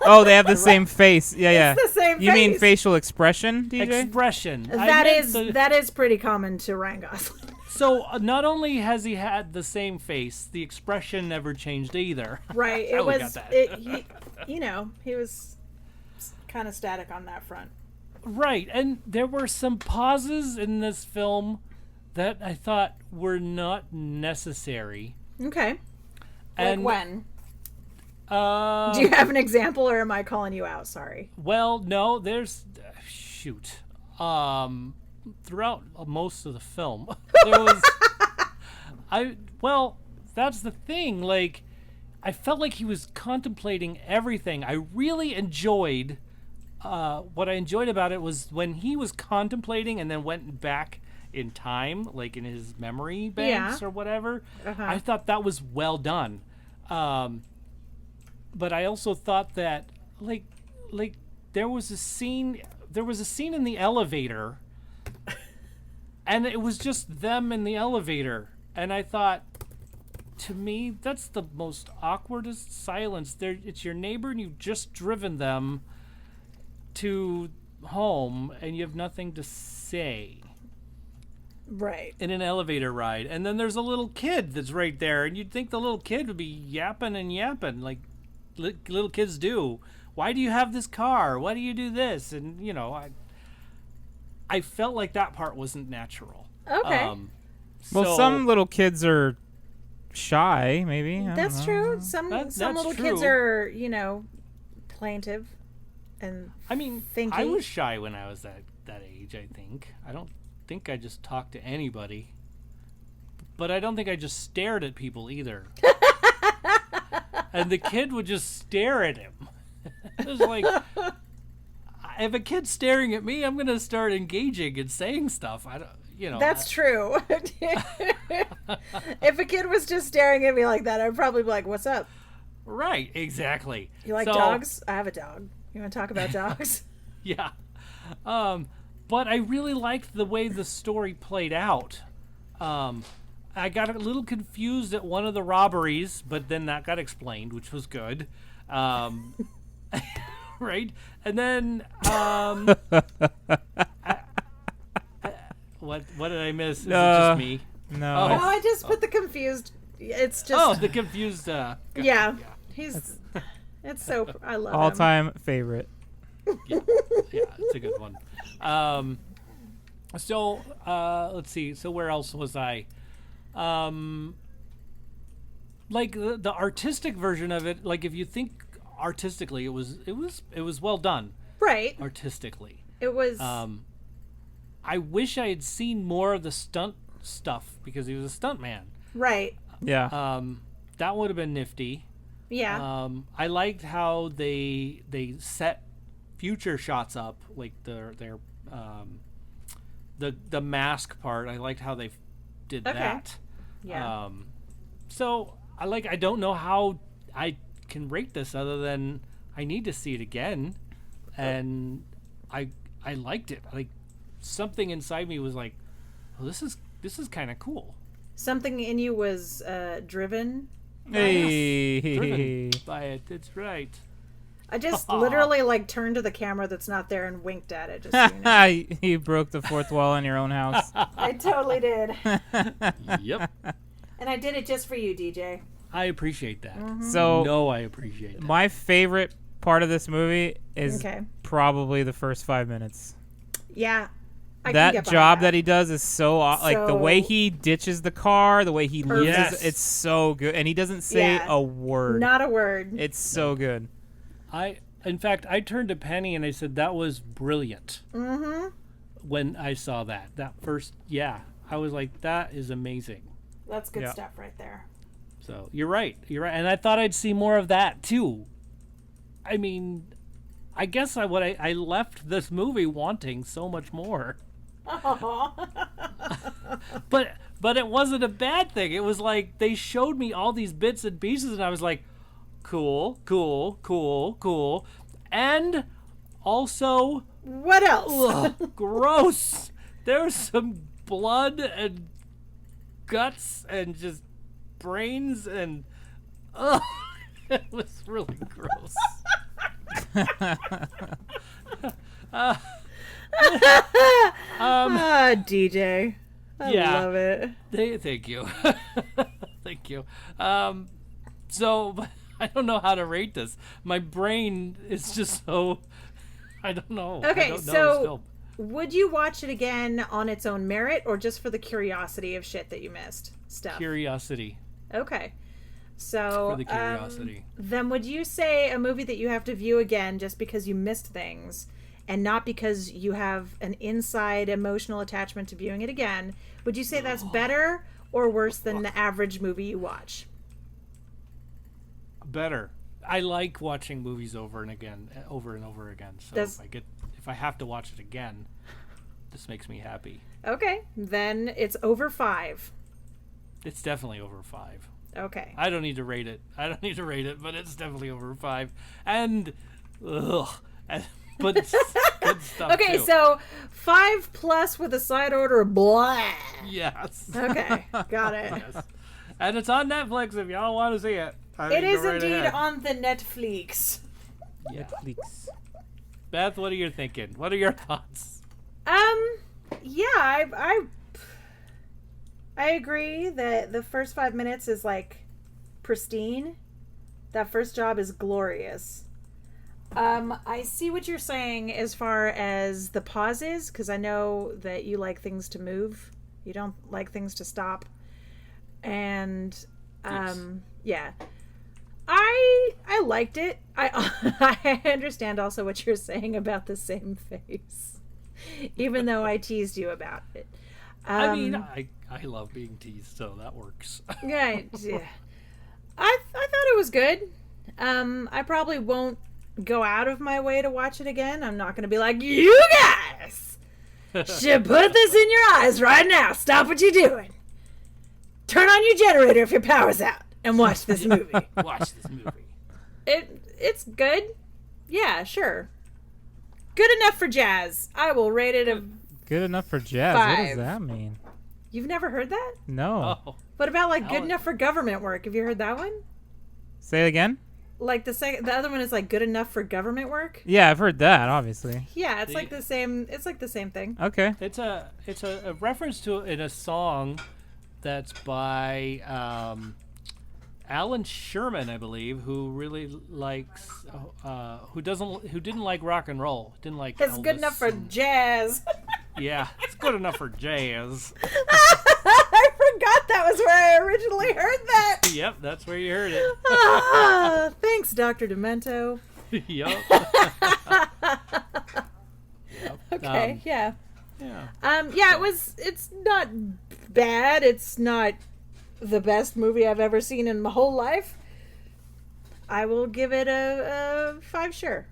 Oh, they have the same face. Yeah, yeah. It's the same You mean face. facial expression, DJ? Expression. That is pretty common to Ryan Gosling. So not only has he had the same face, the expression never changed either. Right. How It we got was. that. He was kind of static on that front. Right, and there were some pauses in this film that I thought were not necessary. Okay. And Like when? Do you have an example, or am I calling you out? Sorry. Well, no, there's shoot. Throughout most of the film, there was that's the thing. Like, I felt like he was contemplating everything. I really enjoyed. What I enjoyed about it was when he was contemplating and then went back in time, like in his memory banks or whatever. I thought that was well done. But I also thought that like there was a scene in the elevator and it was just them in the elevator, and I thought, to me, that's the most awkwardest silence. It's your neighbor and you've just driven them to home and you have nothing to say. Right. In an elevator ride, and then there's a little kid that's right there, and you'd think the little kid would be yapping and yapping like little kids do. Why do you have this car? Why do you do this? And I felt like that part wasn't natural. Okay. Well, some little kids are shy, maybe. I don't That's know. true. Some That's little kids true. are, plaintive and I mean, thinky. I was shy when I was that age, I think. I don't think I just talked to anybody. But I don't think I just stared at people either. And the kid would just stare at him. It was like, if a kid's staring at me, I'm going to start engaging and saying stuff. That's true. If a kid was just staring at me like that, I'd probably be like, "What's up? Right, exactly. You like dogs? I have a dog. You want to talk about dogs?" Yeah. But I really liked the way the story played out. I got a little confused at one of the robberies, but then that got explained, which was good. Right? And then what did I miss? Is it just me? No. No, I just put the confused. It's just. Oh, the confused Yeah. He's. It's so. I love him. All-time favorite. Yeah, it's a good one. So let's see. So where else was I? Like the artistic version of it. Like, if you think artistically, it was well done. Right. artistically. It was. I wish I had seen more of the stunt stuff because he was a stunt man. Right. Yeah. That would have been nifty. Yeah. I liked how they set future shots up, like the mask part. I liked how they did that. Yeah. So I don't know how I can rate this other than I need to see it again, and I liked it. Like something inside me was like, well, this is kind of cool. Something in you was driven. Hey. By it. That's right. I just literally like turned to the camera that's not there and winked at it. Just so you know. You broke the fourth wall in your own house. I totally did. Yep. And I did it just for you, DJ. I appreciate that. So I appreciate that. my favorite part of this movie is Okay. probably the first 5 minutes. Yeah. I can That get job behind that he does is so like the way he ditches the car, the way he leaves, Yes. it's so good, and he doesn't say Yeah. a word. Not a word. It's so good. In fact, I turned to Penny and I said that was brilliant. Mm-hmm. When I saw that first, I was like, that is amazing. That's good Yeah. stuff right there. So you're right, and I thought I'd see more of that too. I mean, I guess I left this movie wanting so much more. But it wasn't a bad thing. It was like they showed me all these bits and pieces, and I was like, cool, and also What else? gross. There's some blood and guts and just brains and it was really gross. DJ. I love it. Thank you. Thank you. So I don't know how to rate this. My brain is just so I don't know. Okay, I don't know so this film. would you watch it again on its own merit or just for the curiosity of shit that you missed? Stuff. Curiosity. Okay. So For the curiosity. then would you say a movie that you have to view again just because you missed things and not because you have an inside emotional attachment to viewing it again, would you say that's better or worse than the average movie you watch? Better. I like watching movies over and over again. So if I have to watch it again, this makes me happy. Okay, then it's over 5. It's definitely over 5. Okay. I don't need to rate it. But it's definitely over 5. And but it's good stuff. Okay, too. so 5 plus with a side order of blah. Yes. Okay, got it. Yes. And it's on Netflix if y'all want to see it. It is indeed on the Netflix. Yeah. Netflix. Beth, what are you thinking? What are your thoughts? Yeah, I agree that the first 5 minutes is like pristine. That first job is glorious. I see what you're saying as far as the pauses, because I know that you like things to move. You don't like things to stop. And yeah. I liked it. I understand also what you're saying about the same face, even though I teased you about it. I mean, I love being teased, so that works. Yeah. I thought it was good. I probably won't go out of my way to watch it again. I'm not going to be like, you guys should put this in your eyes right now. Stop what you're doing. Turn on your generator if your power's out and watch this movie. Watch this movie. It's good. Yeah, sure. Good enough for jazz. I will rate it a... Good enough for jazz. 5. What does that mean? You've never heard that? No. Oh. What about like good enough for government work? Have you heard that one? Say it again? Like the other one is like good enough for government work? Yeah, I've heard that, obviously. Yeah, it's like the same thing. Okay. It's a reference to in a song that's by Alan Sherman, I believe, who really likes who didn't like rock and roll, didn't like It's Elvis good enough for and- jazz. yeah, it's good enough for jazz. I forgot that was where I originally heard that. Yep, that's where you heard it. Thanks, Dr. Demento. Yep. Okay, yeah. Yeah. Yeah, it's not bad. It's not the best movie I've ever seen in my whole life. I will give it a 5 sure.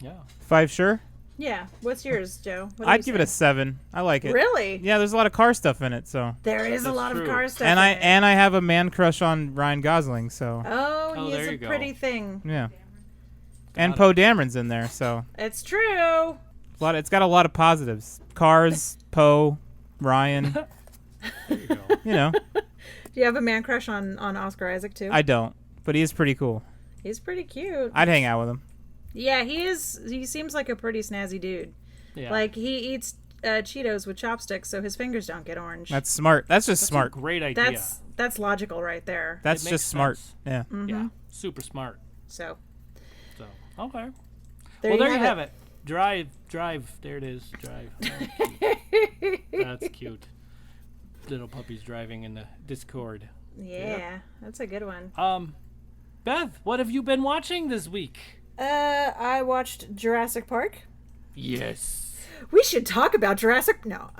Yeah. 5 sure? Yeah. What's yours, Joe? What do I'd you give it a say? 7. I like it. Really? Yeah, there's a lot of car stuff in it, so. There is a That's lot true. of car stuff. And in I it. and I have a man crush on Ryan Gosling, so. Oh, he there is you a go. pretty thing. Yeah. And Poe Dameron's in there, so. It's true. It's got a lot of positives. Cars, Poe, Ryan. There you go. You know, Do you have a man crush on Oscar Isaac too? I don't, but he is pretty cool. He's pretty cute. I'd hang out with him. Yeah, he is. He seems like a pretty snazzy dude. Yeah. Like he eats Cheetos with chopsticks, so his fingers don't get orange. That's smart. That's just That's smart. a great idea. That's logical right there. That's It just makes smart. sense. Yeah. Yeah. Super smart. So So okay. there There you have it. Drive. There it is. Drive. Oh, cute. That's cute. Little puppies driving in the Discord. Yeah, that's a good one. Beth, what have you been watching this week? I watched Jurassic Park. Yes. We should talk about Jurassic. No.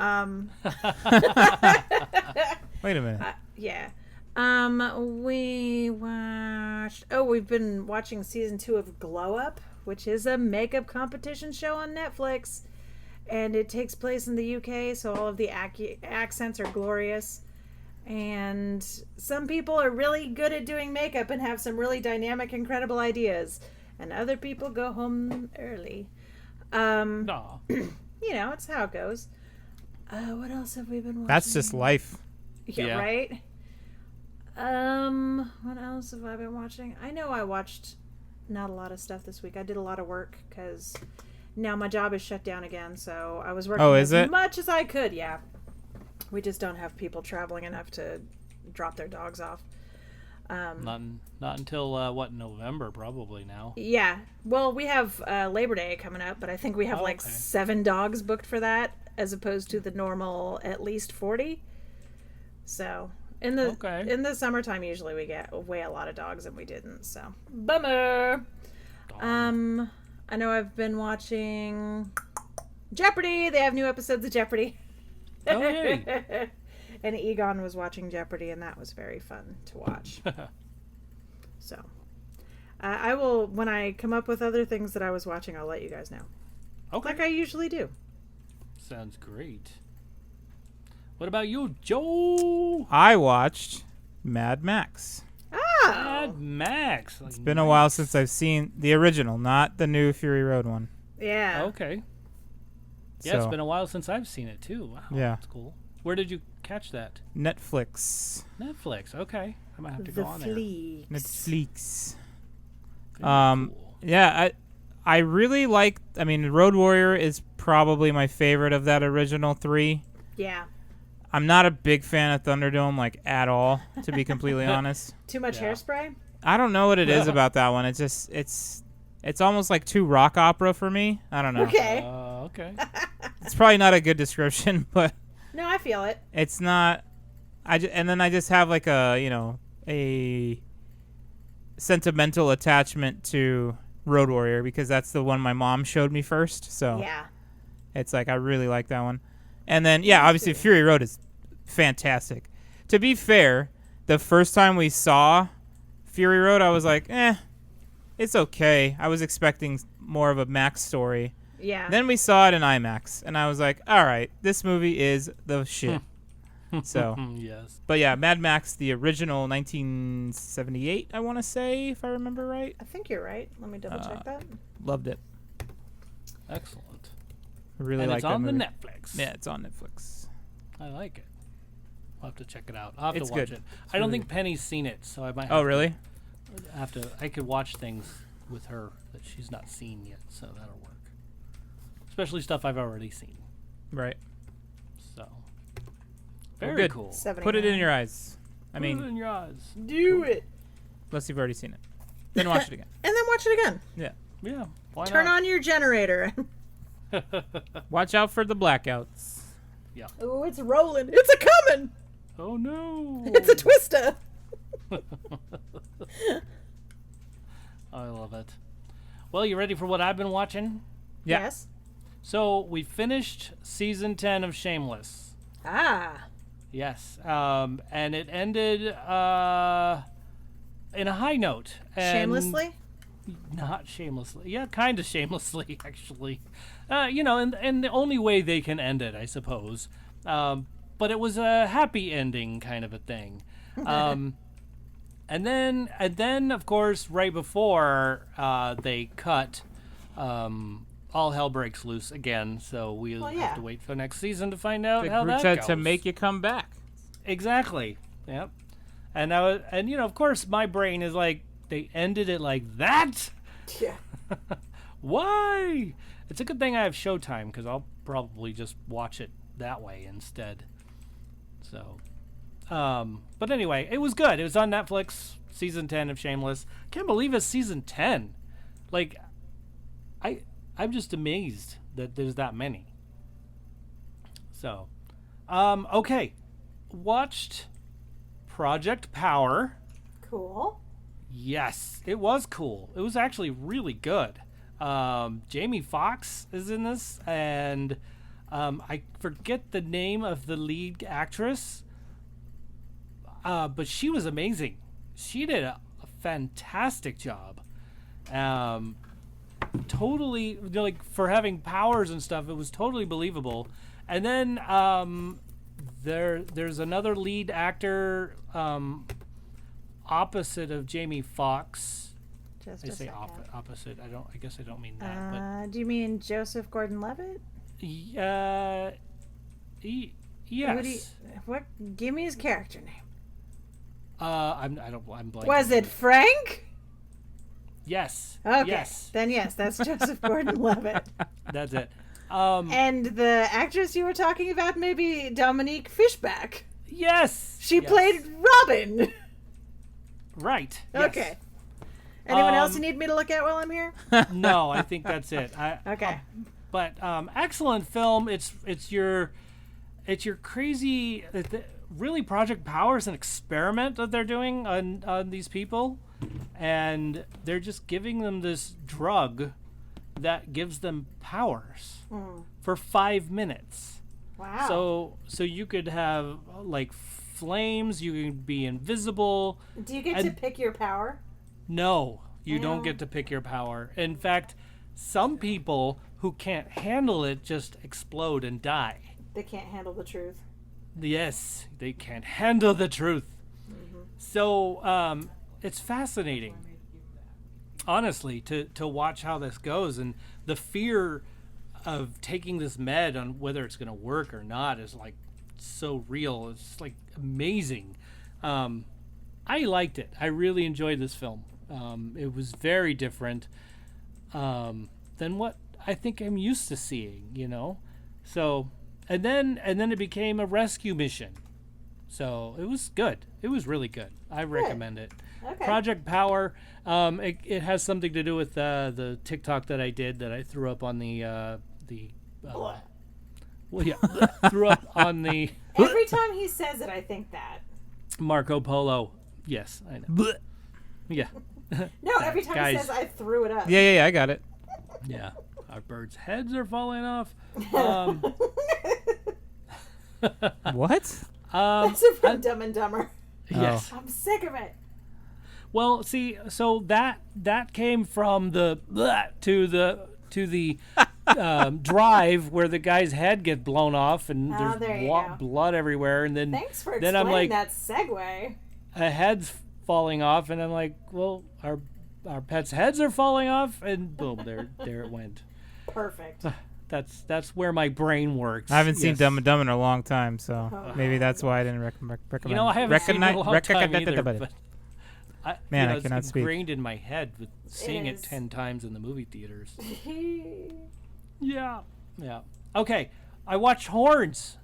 Wait a minute. Yeah. We watched. Oh, we've been watching season 2 of Glow Up, which is a makeup competition show on Netflix, and it takes place in the UK, so all of the accents are glorious. And some people are really good at doing makeup and have some really dynamic, incredible ideas, and other people go home early. No. You know, it's how it goes. What else have we been watching? That's just life. Yeah, Yeah. right? What else have I been watching? I know I watched not a lot of stuff this week. I did a lot of work because now my job is shut down again, so I was working is as it? much as I could, yeah. We just don't have people traveling enough to drop their dogs off. Not until November probably now. Yeah. Well, we have Labor Day coming up, but I think we have Okay. 7 dogs booked for that as opposed to the normal at least 40. So, in the summertime usually we get way a lot of dogs and we didn't. So, bummer. Darn. I know I've been watching Jeopardy. They have new episodes of Jeopardy. Oh, yay. And Egon was watching Jeopardy, and that was very fun to watch. So, I will, when I come up with other things that I was watching, I'll let you guys know. Okay. Like I usually do. Sounds great. What about you, Joe? I watched Mad Max. Oh! Mad Max. It's been a while since I've seen the original, not the new Fury Road one. Yeah. Okay. Yeah, it's So, been a while since I've seen it too. Wow, Yeah. that's cool. Where did you catch that? Netflix. Netflix. Okay, I might have to The go on there. Fleeks. Netflix. Very cool. Yeah, I really like. I mean, Road Warrior is probably my favorite of that original 3. Yeah. I'm not a big fan of Thunderdome, like, at all, to be completely honest. Too much Yeah. hairspray? I don't know what it is about that one. It's just it's almost like too rock opera for me. I don't know. Okay. Okay. It's probably not a good description, but No, I feel it. it's not. And then I just have like a sentimental attachment to Road Warrior because that's the one my mom showed me first. So Yeah. it's like I really like that one. And then yeah, obviously Fury Road is fantastic. To be fair, the first time we saw Fury Road, I was like, it's okay. I was expecting more of a Max story. Yeah. Then we saw it in IMAX, and I was like, all right, this movie is the shit. So, Yes. but yeah, Mad Max, the original 1978, I want to say, if I remember right. I think you're right. Let me double check that. Loved it. Excellent. I really And like it's that on the movie. Netflix. Yeah, it's on Netflix. I like it. I'll have to check it out. I'll have It's to watch good. it. It's I don't really think Penny's seen it, so I might have Oh, to really? I could watch things with her that she's not seen yet, so that'll work. Especially stuff I've already seen. Right. So very good. cool. 79. Put it in your eyes. I Put it mean, in your eyes. Do it. unless you've already seen it. Then watch it again. And then watch it again. Yeah. Yeah. Why Turn not? on your generator. Watch out for the blackouts. Oh, it's rolling. It's a coming. Oh no. It's a twister. I love it. Well, you ready for what I've been watching? Yeah. Yes. So we finished season 10 of Shameless. Ah. Yes. And it ended in a high note. And Shamelessly? Not shamelessly. Yeah, kind of shamelessly, actually. And the only way they can end it, I suppose. But it was a happy ending kind of a thing. And then, of course, right before they cut, all hell breaks loose again. So we'll have to wait for next season to find out how that goes. To make you come back. Exactly. Yep. And of course, my brain is like, they ended it like that? Yeah. Why? It's a good thing I have Showtime, because I'll probably just watch it that way instead. So, but anyway, it was good. It was on Netflix, season 10 of Shameless. Can't believe it's season 10. Like, I'm just amazed that there's that many. So, okay. Watched Project Power. Cool. Yes, it was cool. It was actually really good. Jamie Foxx is in this, and I forget the name of the lead actress, but she was amazing. She did a fantastic job. Totally, like, for having powers and stuff, it was totally believable. And then there's another lead actor opposite of Jamie Foxx. Just I a say second. opposite. I guess I don't mean that. Do you mean Joseph Gordon-Levitt? But yes. Give me his character name. I'm blanking. Was it Frank? Yes. Okay. Yes. Then yes, that's Joseph Gordon-Levitt. That's it. And the actress you were talking about, maybe Dominique Fishback. Yes. She Yes. played Robin. Right. Yes. Okay. Anyone else you need me to look at while I'm here? No, I think that's it. Okay. But excellent film. It's your crazy. Really, Project Power is an experiment that they're doing on these people, and they're just giving them this drug that gives them powers for 5 minutes. Wow. So you could have like flames. You could be invisible. Do you get to pick your power? No, you don't get to pick your power. In fact, some people who can't handle it just explode and die. They can't handle the truth. Yes, they can't handle the truth. So it's fascinating, honestly, to watch how this goes. And the fear of taking this med on whether it's going to work or not is like so real. It's like amazing. I liked it. I really enjoyed this film. It was very different than what I think I'm used to seeing, you know. So, and then it became a rescue mission. So it was good. It was really good. I recommend it. Okay. Project Power. It has something to do with the TikTok that I did that I threw up on threw up on the Every time he says it, I think that. Marco Polo. Yes, I know. Yeah. No, every time Guys. he says I threw it up. Yeah, I got it. Yeah. Our birds' heads are falling off. What? That's it from Dumb and Dumber. Yes. I'm sick of it. Well, see, so that came from the to the drive where the guy's head gets blown off and there there's you go. blood everywhere, and then Thanks for then explaining I'm like, that segue. a head's falling off, and I'm like, well, our pets' heads are falling off, and boom, there it went. Perfect. That's where my brain works. I haven't seen Yes. Dumb and Dumber in a long time, so maybe that's why I didn't recommend. You know, I haven't seen it in a long time either, but Man, I it's cannot speak. ingrained in my head with seeing it is. 10 times in the movie theaters. Yeah. Okay, I watched Horns.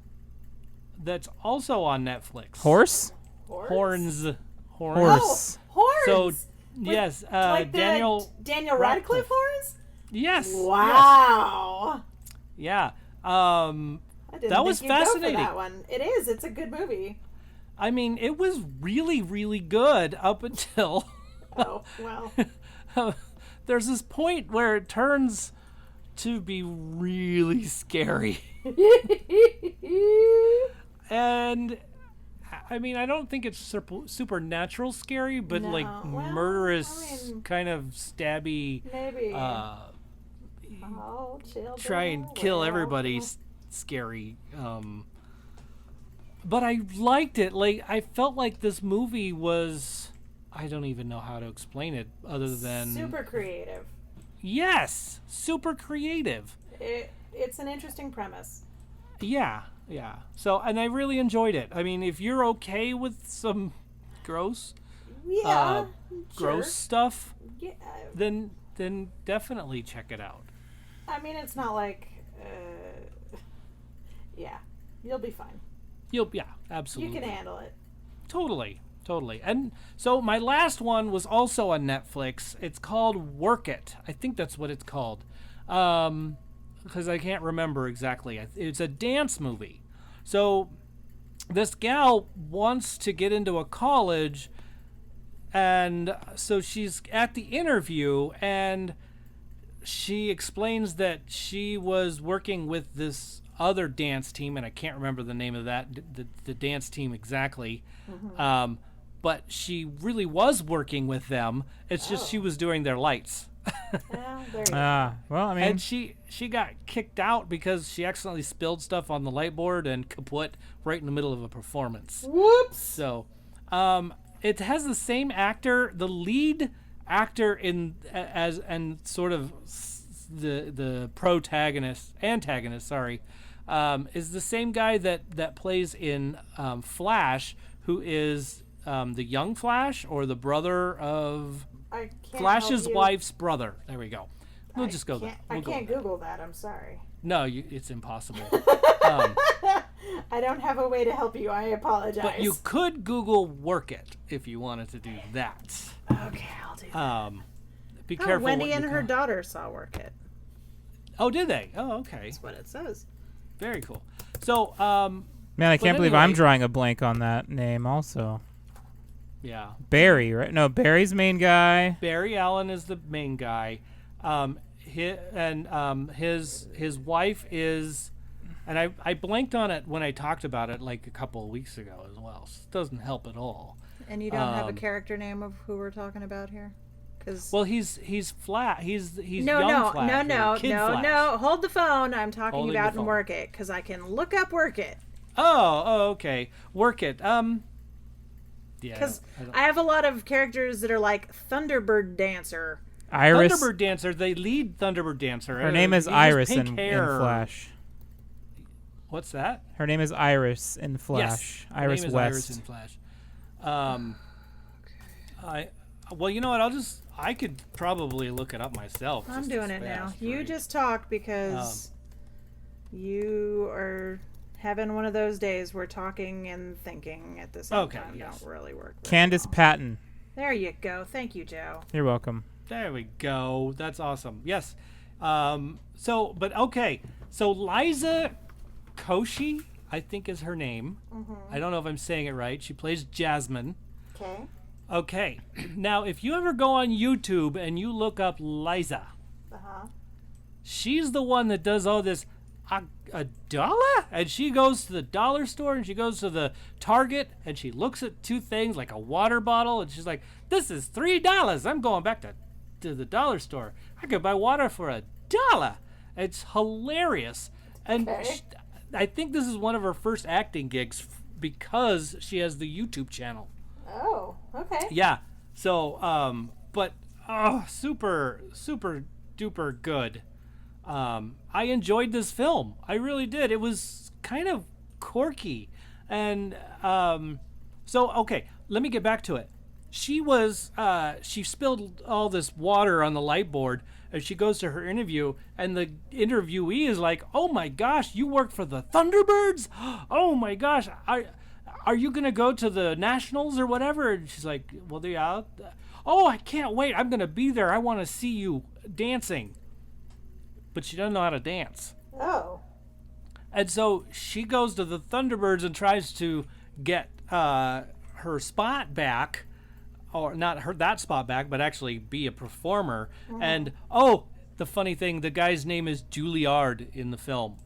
That's also on Netflix. Horse? Horns. Horse. Horns. So, yes, like the Daniel Radcliffe Radcliffe. horns? Yes. Wow. Yeah. I didn't That was think you'd go for fascinating. that one. It is. It's a good movie. I mean, it was really, really good up until Oh, well. there's this point where it turns to be really scary. And I mean, I don't think it's supernatural scary, but No. like Well, murderous, I mean, kind of stabby, maybe. Children try and kill will. everybody scary. But I liked it. Like, I felt like this movie was, I don't even know how to explain it other than Super creative. Yes, super creative. It's an interesting premise. Yeah. So, and I really enjoyed it. I mean, if you're okay with some gross Yeah, gross sure. stuff, Yeah, then definitely check it out. I mean, it's not like, yeah, you'll be fine. Yeah, absolutely. You can handle it. Totally. And so my last one was also on Netflix. It's called Work It. I think that's what it's called. Because I can't remember exactly. It's a dance movie. So this gal wants to get into a college, and so she's at the interview, and she explains that she was working with this other dance team, and I can't remember the name of that, the dance team exactly. Mm-hmm. But she really was working with them. It's just she was doing their lights. Well, there you go. Well, I mean, And she got kicked out because she accidentally spilled stuff on the light board and kaput right in the middle of a performance. Whoops. So, it has the same actor, the lead actor and sort of the antagonist, sorry, is the same guy that plays in Flash, who is the young Flash, or the brother of I can't Flash's help you. wife's brother. There we go. We'll just go there. I can't Google that. I'm sorry. No, it's impossible. I don't have a way to help you. I apologize. But you could Google Work It if you wanted to do that. Okay, I'll do that. Be careful. Wendy what and you her call- daughter saw Work It. Oh, did they? Oh, okay. That's what it says. Very cool. So, man, I but can't believe I'm anyway- drawing a blank on that name also. yeah. Barry, right? No, Barry's main guy. Barry Allen is the main guy. His wife is, and I blanked on it when I talked about it like a couple of weeks ago as well. So it doesn't help at all. And you don't have a character name of who we're talking about here? Cause Well, he's flat. He's no, young no, Flash, no, or Kid Flash. no. Hold the phone. I'm talking Holding about the in phone. Work It because I can look up Work It. Oh, okay. Work It. Yeah. Because I don't- I have a lot of characters that are like Thunderbird Dancer. Iris. Thunderbird Dancer, they lead Thunderbird Dancer. Her name is He just Iris pink in hair. Flash. What's that? Her name is Iris in Flash. Yes, her Iris name is West. Iris in Flash. Well, you know what? I could probably look it up myself. I'm just doing as it now. fast, You right? just talk because you are having one of those days where talking and thinking at the same Okay, time yes. don't really work. very Candace well. Patton. There you go. Thank you, Joe. You're welcome. There we go. That's awesome. Yes. So Liza Koshy, I think is her name. I don't know if I'm saying it right. She plays Jasmine. Okay. Okay. Now, if you ever go on YouTube and you look up Liza, she's the one that does all this. A dollar? And she goes to the dollar store and she goes to the Target and she looks at two things like a water bottle and she's like, this is $3. I'm going back to the dollar store. I could buy water for $1. It's hilarious. And Okay. I think this is one of her first acting gigs because she has the YouTube channel. Oh, okay. Yeah. So, but super, super duper good. I enjoyed this film. I really did. It was kind of quirky. And so, okay, let me get back to it. She spilled all this water on the light board as she goes to her interview, and the interviewee is like, oh my gosh, you work for the Thunderbirds? Oh my gosh, are you going to go to the Nationals or whatever? And she's like, well, yeah. Oh, I can't wait. I'm going to be there. I want to see you dancing. But she doesn't know how to dance. Oh. And so she goes to the Thunderbirds and tries to get her spot back, or not that spot back, but actually be a performer. And the funny thing, the guy's name is Juilliard in the film.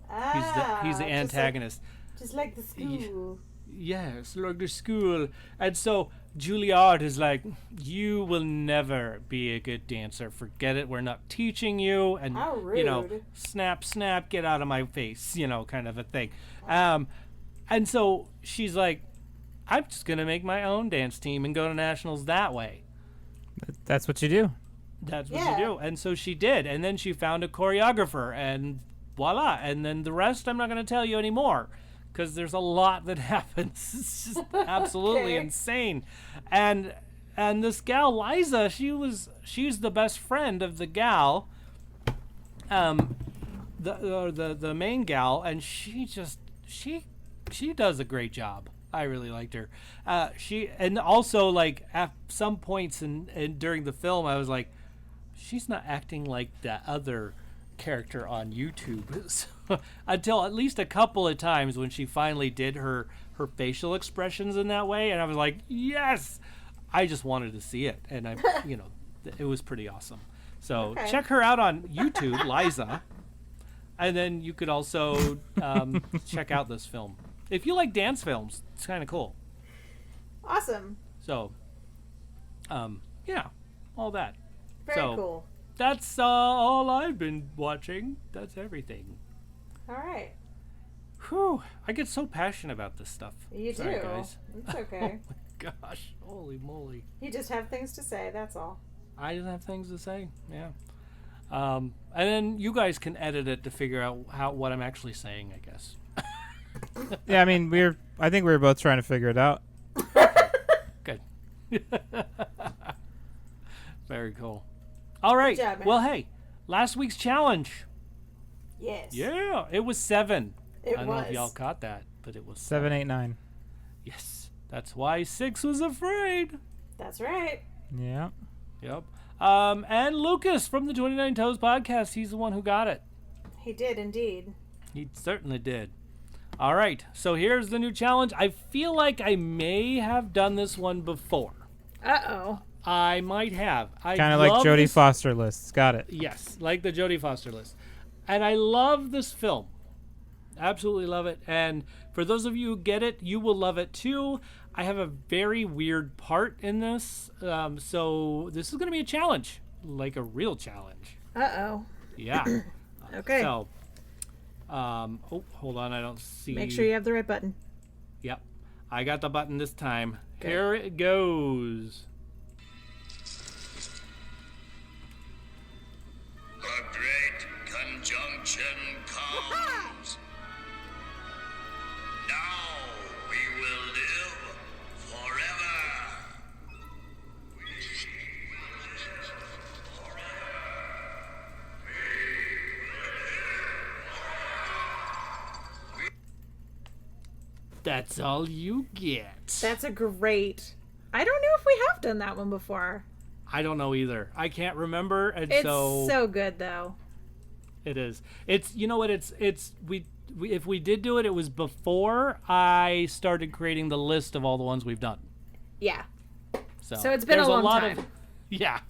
He's the antagonist. Just like the school. Yes, like the school. And so Juilliard is like, you will never be a good dancer. Forget it. We're not teaching you. And, How rude. you know, snap, snap, get out of my face, you know, kind of a thing. And so she's like, I'm just going to make my own dance team and go to nationals that way. That's what you do. That's what you do. And so she did. And then she found a choreographer and voila. And then the rest I'm not going to tell you anymore because there's a lot that happens. It's just absolutely insane. And this gal, Liza, she's the best friend of the gal, the main gal. And she does a great job. I really liked her. And also like at some points in during the film, I was like, she's not acting like that other character on YouTube. So, until at least a couple of times when she finally did her facial expressions in that way, and I was like, yes, I just wanted to see it, and it was pretty awesome. So check her out on YouTube, Liza, and then you could also check out this film. If you like dance films, it's kind of cool. Awesome. So, yeah, all that. Very cool. That's all I've been watching. That's everything. All right. Whew. I get so passionate about this stuff. You Sorry, do. guys. It's okay. Oh my gosh. Holy moly. You just have things to say, that's all. I just have things to say. Yeah. And then you guys can edit it to figure out what I'm actually saying, I guess. Yeah, I mean, I think we were both trying to figure it out. Good. Very cool. All right. Good job, man. Well, hey, last week's challenge. Yes. Yeah, it was 7. It I don't know if was. y'all caught that, but it was 7, 8, 9. Yes. That's why 6 was afraid. That's right. Yeah. Yep. And Lucas from the 29 Toes podcast, he's the one who got it. He did indeed. He certainly did. All right. So here's the new challenge. I feel like I may have done this one before. Uh-oh. I might have. Kind of like Jodie Foster lists. Got it. Yes, like the Jodie Foster list. And I love this film. Absolutely love it. And for those of you who get it, you will love it too. I have a very weird part in this. So this is going to be a challenge, like a real challenge. Uh-oh. Yeah. Okay. So, hold on. I don't see. Make sure you have the right button. Yep. I got the button this time. Good. Here it goes. The great conjunction comes. Now we will live forever. We will live forever. That's all you get. That's a great... I don't know if we have done that one before. I don't know either. I can't remember, and It's so so good, though. it is. It's you know what? It's we if we did do it, it was before I started creating the list of all the ones we've done. Yeah. So it's been a there's long lot time. Of, yeah,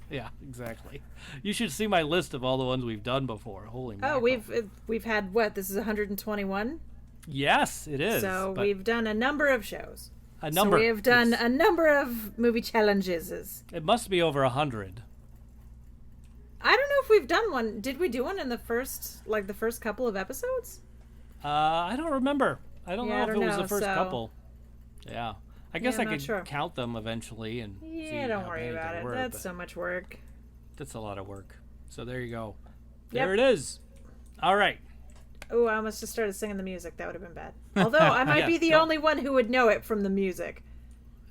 exactly. You should see my list of all the ones we've done before. Holy Oh, mackerel. we've had, what, this is 121? Yes, it is. So but we've done a number of shows. a number. So we have done It's- a number of movie challenges. It must be over 100. I don't know if we've done one. Did we do one in the first couple of episodes? I don't remember. I don't Yeah, know I if don't it was know, the first so- couple. Yeah. I guess I'm I not could sure. count them eventually and see Yeah, don't how worry many about there it. were, That's but so much work. that's a lot of work. So there you go. Yep. There it is. All right. Oh, I almost just started singing the music. That would have been bad. Although I might Yeah, be the don't- only one who would know it from the music.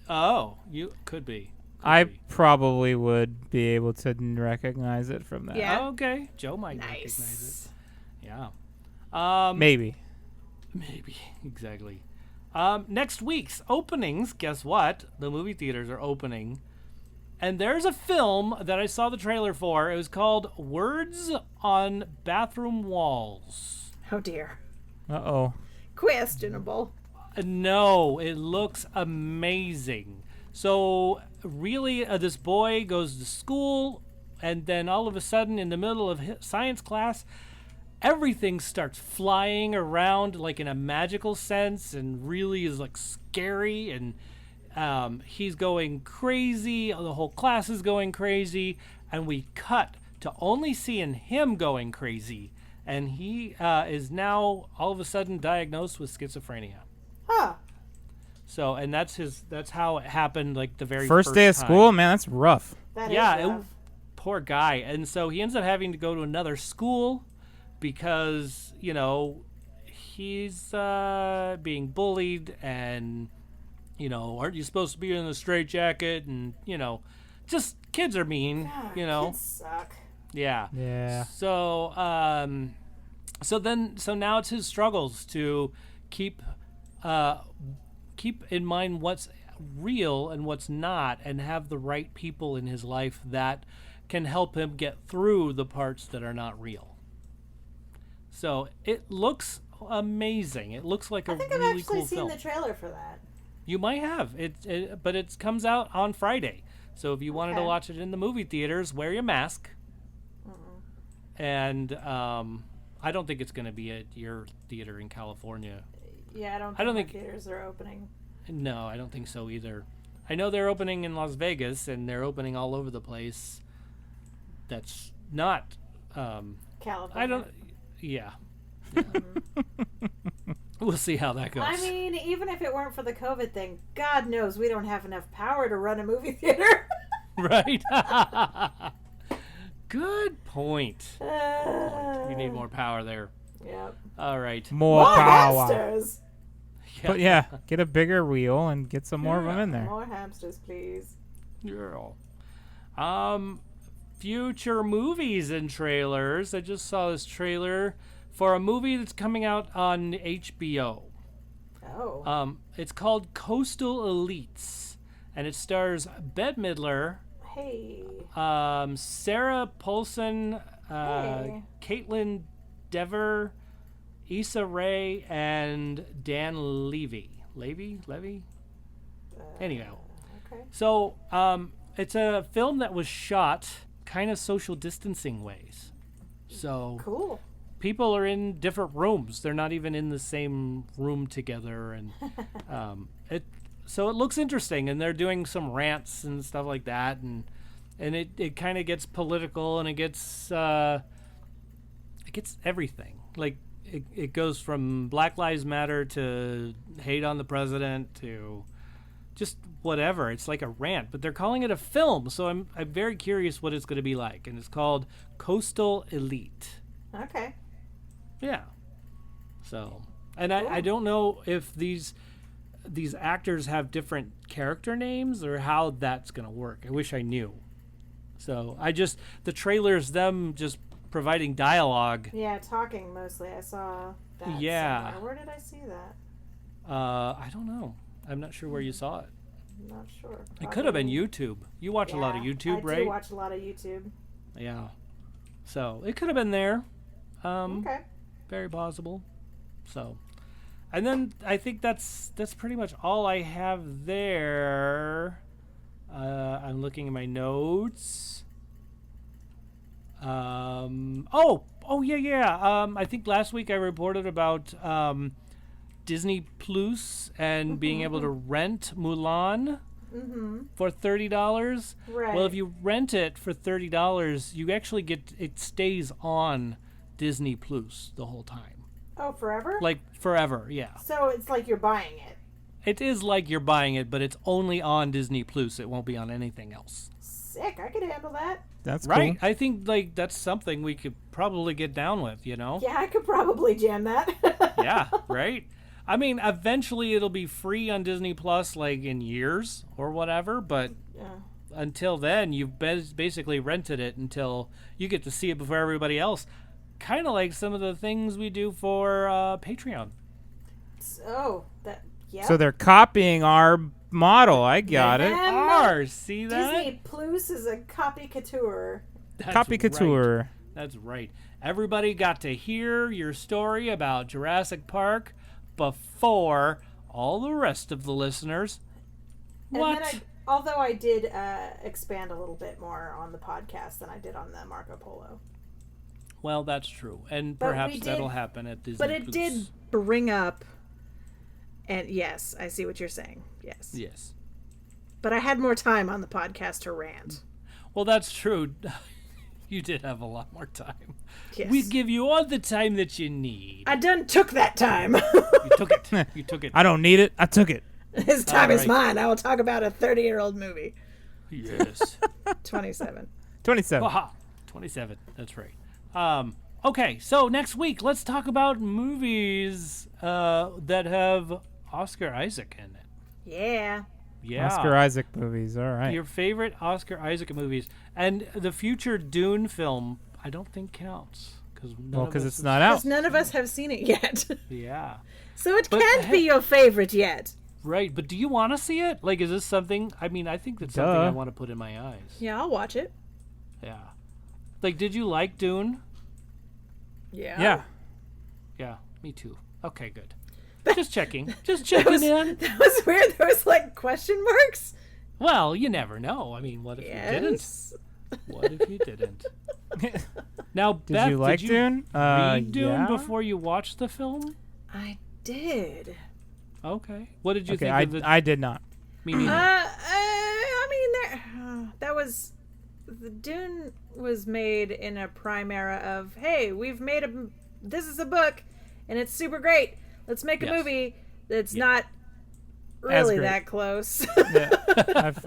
Oh, you could be. I be. probably would be able to recognize it from that. Yeah. Oh, okay. Joe might recognize Nice. it. Yeah. Maybe. Maybe. Exactly. Next week's openings, guess what? The movie theaters are opening. And there's a film that I saw the trailer for. It was called Words on Bathroom Walls. Oh dear. Uh-oh. Questionable. No, it looks amazing. So, really, this boy goes to school, And then all of a sudden, in the middle of science class, everything starts flying around like in a magical sense and really is like scary. And he's going crazy. The whole class is going crazy. And we cut to only seeing him going crazy. And he is now all of a sudden diagnosed with schizophrenia. Huh. So, and that's how it happened, like the very First day of time. school, man, that's rough. That is Yeah, rough. poor guy. And so he ends up having to go to another school because, you know, he's being bullied and, you know, aren't you supposed to be in the straitjacket? And, you know, just kids are mean, God, you know. kids suck. Yeah. Yeah. So, so now it's his struggles to keep in mind what's real and what's not, and have the right people in his life that can help him get through the parts that are not real. So it looks amazing. It looks like I a think really I've actually cool seen film. the trailer for that. You might have but it comes out on Friday. So if you wanted to Okay. watch it in the movie theaters, wear your mask. And I don't think it's going to be at your theater in California. Yeah, I don't my think- theaters are opening. No, I don't think so either. I know they're opening in Las Vegas, and they're opening all over the place. That's not. California. I don't. Yeah. We'll see how that goes. I mean, even if it weren't for the COVID thing, God knows we don't have enough power to run a movie theater. Right. Good point. You need more power there. Yep. All right. More power. hamsters. But yeah, get a bigger wheel and get some more of them in there. More hamsters, please. Girl. Future movies and trailers. I just saw this trailer for a movie that's coming out on HBO. Oh. It's called Coastal Elites, and it stars Bette Midler, Hey. Sarah Paulson, Hey. Caitlin Dever, Issa Rae, and Dan Levy. Levy? Anyhow. Okay. So, it's a film that was shot kind of social distancing ways. So, Cool. people are in different rooms. They're not even in the same room together, and so it looks interesting. And they're doing some rants and stuff like that, and it kind of gets political, and it gets everything. Like it goes from Black Lives Matter to hate on the president to just whatever. It's like a rant, but they're calling it a film, so I'm very curious what it's going to be like. And it's called Coastal Elite. Okay. Yeah. So, and I don't know if these actors have different character names or how that's going to work. I wish I knew. So, the trailers, them just providing dialogue. Yeah, talking mostly. I saw that. Yeah. somewhere. Where did I see that? I don't know. I'm not sure where you saw it. I'm not sure. It could have been Probably- YouTube. You watch a lot of Yeah, YouTube, I right? do watch a lot of YouTube. Yeah. So, it could have been there. Okay. Very possible. So, and then I think that's pretty much all I have there. I'm looking at my notes. I think last week I reported about Disney Plus and being able to rent Mulan for $30. Right. Well, if you rent it for $30, you actually it stays on Disney Plus the whole time. Oh, forever? Like forever, yeah. So it's like you're buying it. It is like you're buying it, but it's only on Disney Plus. It won't be on anything else. Sick. I could handle that. That's Right? cool. I think like that's something we could probably get down with, you know? Yeah, I could probably jam that. Yeah, right? I mean, eventually it'll be free on Disney Plus like in years or whatever, but Yeah. until then you've basically rented it until you get to see it before everybody else. Kind of like some of the things we do for Patreon. Oh, that. Yeah. So they're copying our model. I got it. See that? Disney Plus is a copycature. That's Copy right. couture. That's right. Everybody got to hear your story about Jurassic Park before all the rest of the listeners. What? And then Although I did expand a little bit more on the podcast than I did on the Marco Polo. Well, that's true, and But perhaps we did- that'll happen at Disney. But it Plus. did bring up, and yes, I see what you're saying. Yes. Yes. But I had more time on the podcast to rant. Well, that's true. You did have a lot more time. Yes. We give you all the time that you need. I done took that time. You took it. You took it. I don't need it. I took it. His time is Alright. mine. I will talk about a 30-year-old movie. Yes. 27. 27. Aha. 27. That's right. Okay, so next week, let's talk about movies that have Oscar Isaac in it. Yeah. Yeah. Oscar Isaac movies. All right. Your favorite Oscar Isaac movies. And the future Dune film, I don't think counts. Because it's not out. Because none of us have seen it yet. Yeah. So it But can't hey- be your favorite yet. Right, but do you want to see it? Like, is this something? I mean, I think that's something I Duh. want to put in my eyes. Yeah, I'll watch it. Yeah. Like, did you like Dune? Yeah. Yeah. Yeah, me too. Okay, good. Just checking. Just checking in. That was weird. There was like question marks. Well, you never know. I mean, what if you didn't? Yes. What if you didn't? Now, Did Beth, you like did you Dune? read Dune Yeah. before you watched the film? I did. Okay. What did you Okay, think of the? I did not. Me neither. I mean, that was the Dune was made in a prime era of, hey, we've made this is a book, and it's super great. Let's make a Yes. movie that's not really great. that close. Yeah.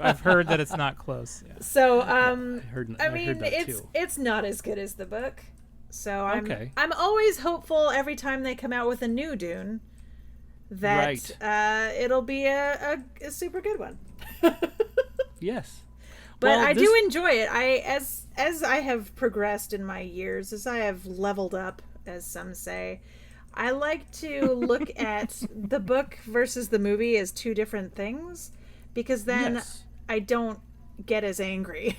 I've heard that it's not close. Yeah. So, I I heard mean, that it's too. it's not as good as the book. So Okay. I'm always hopeful every time they come out with a new Dune that it'll be a super good one. Yes. But Well, I this- do enjoy it. As I have progressed in my years, as I have leveled up, as some say, I like to look at the book versus the movie as two different things, because then Yes. I don't get as angry.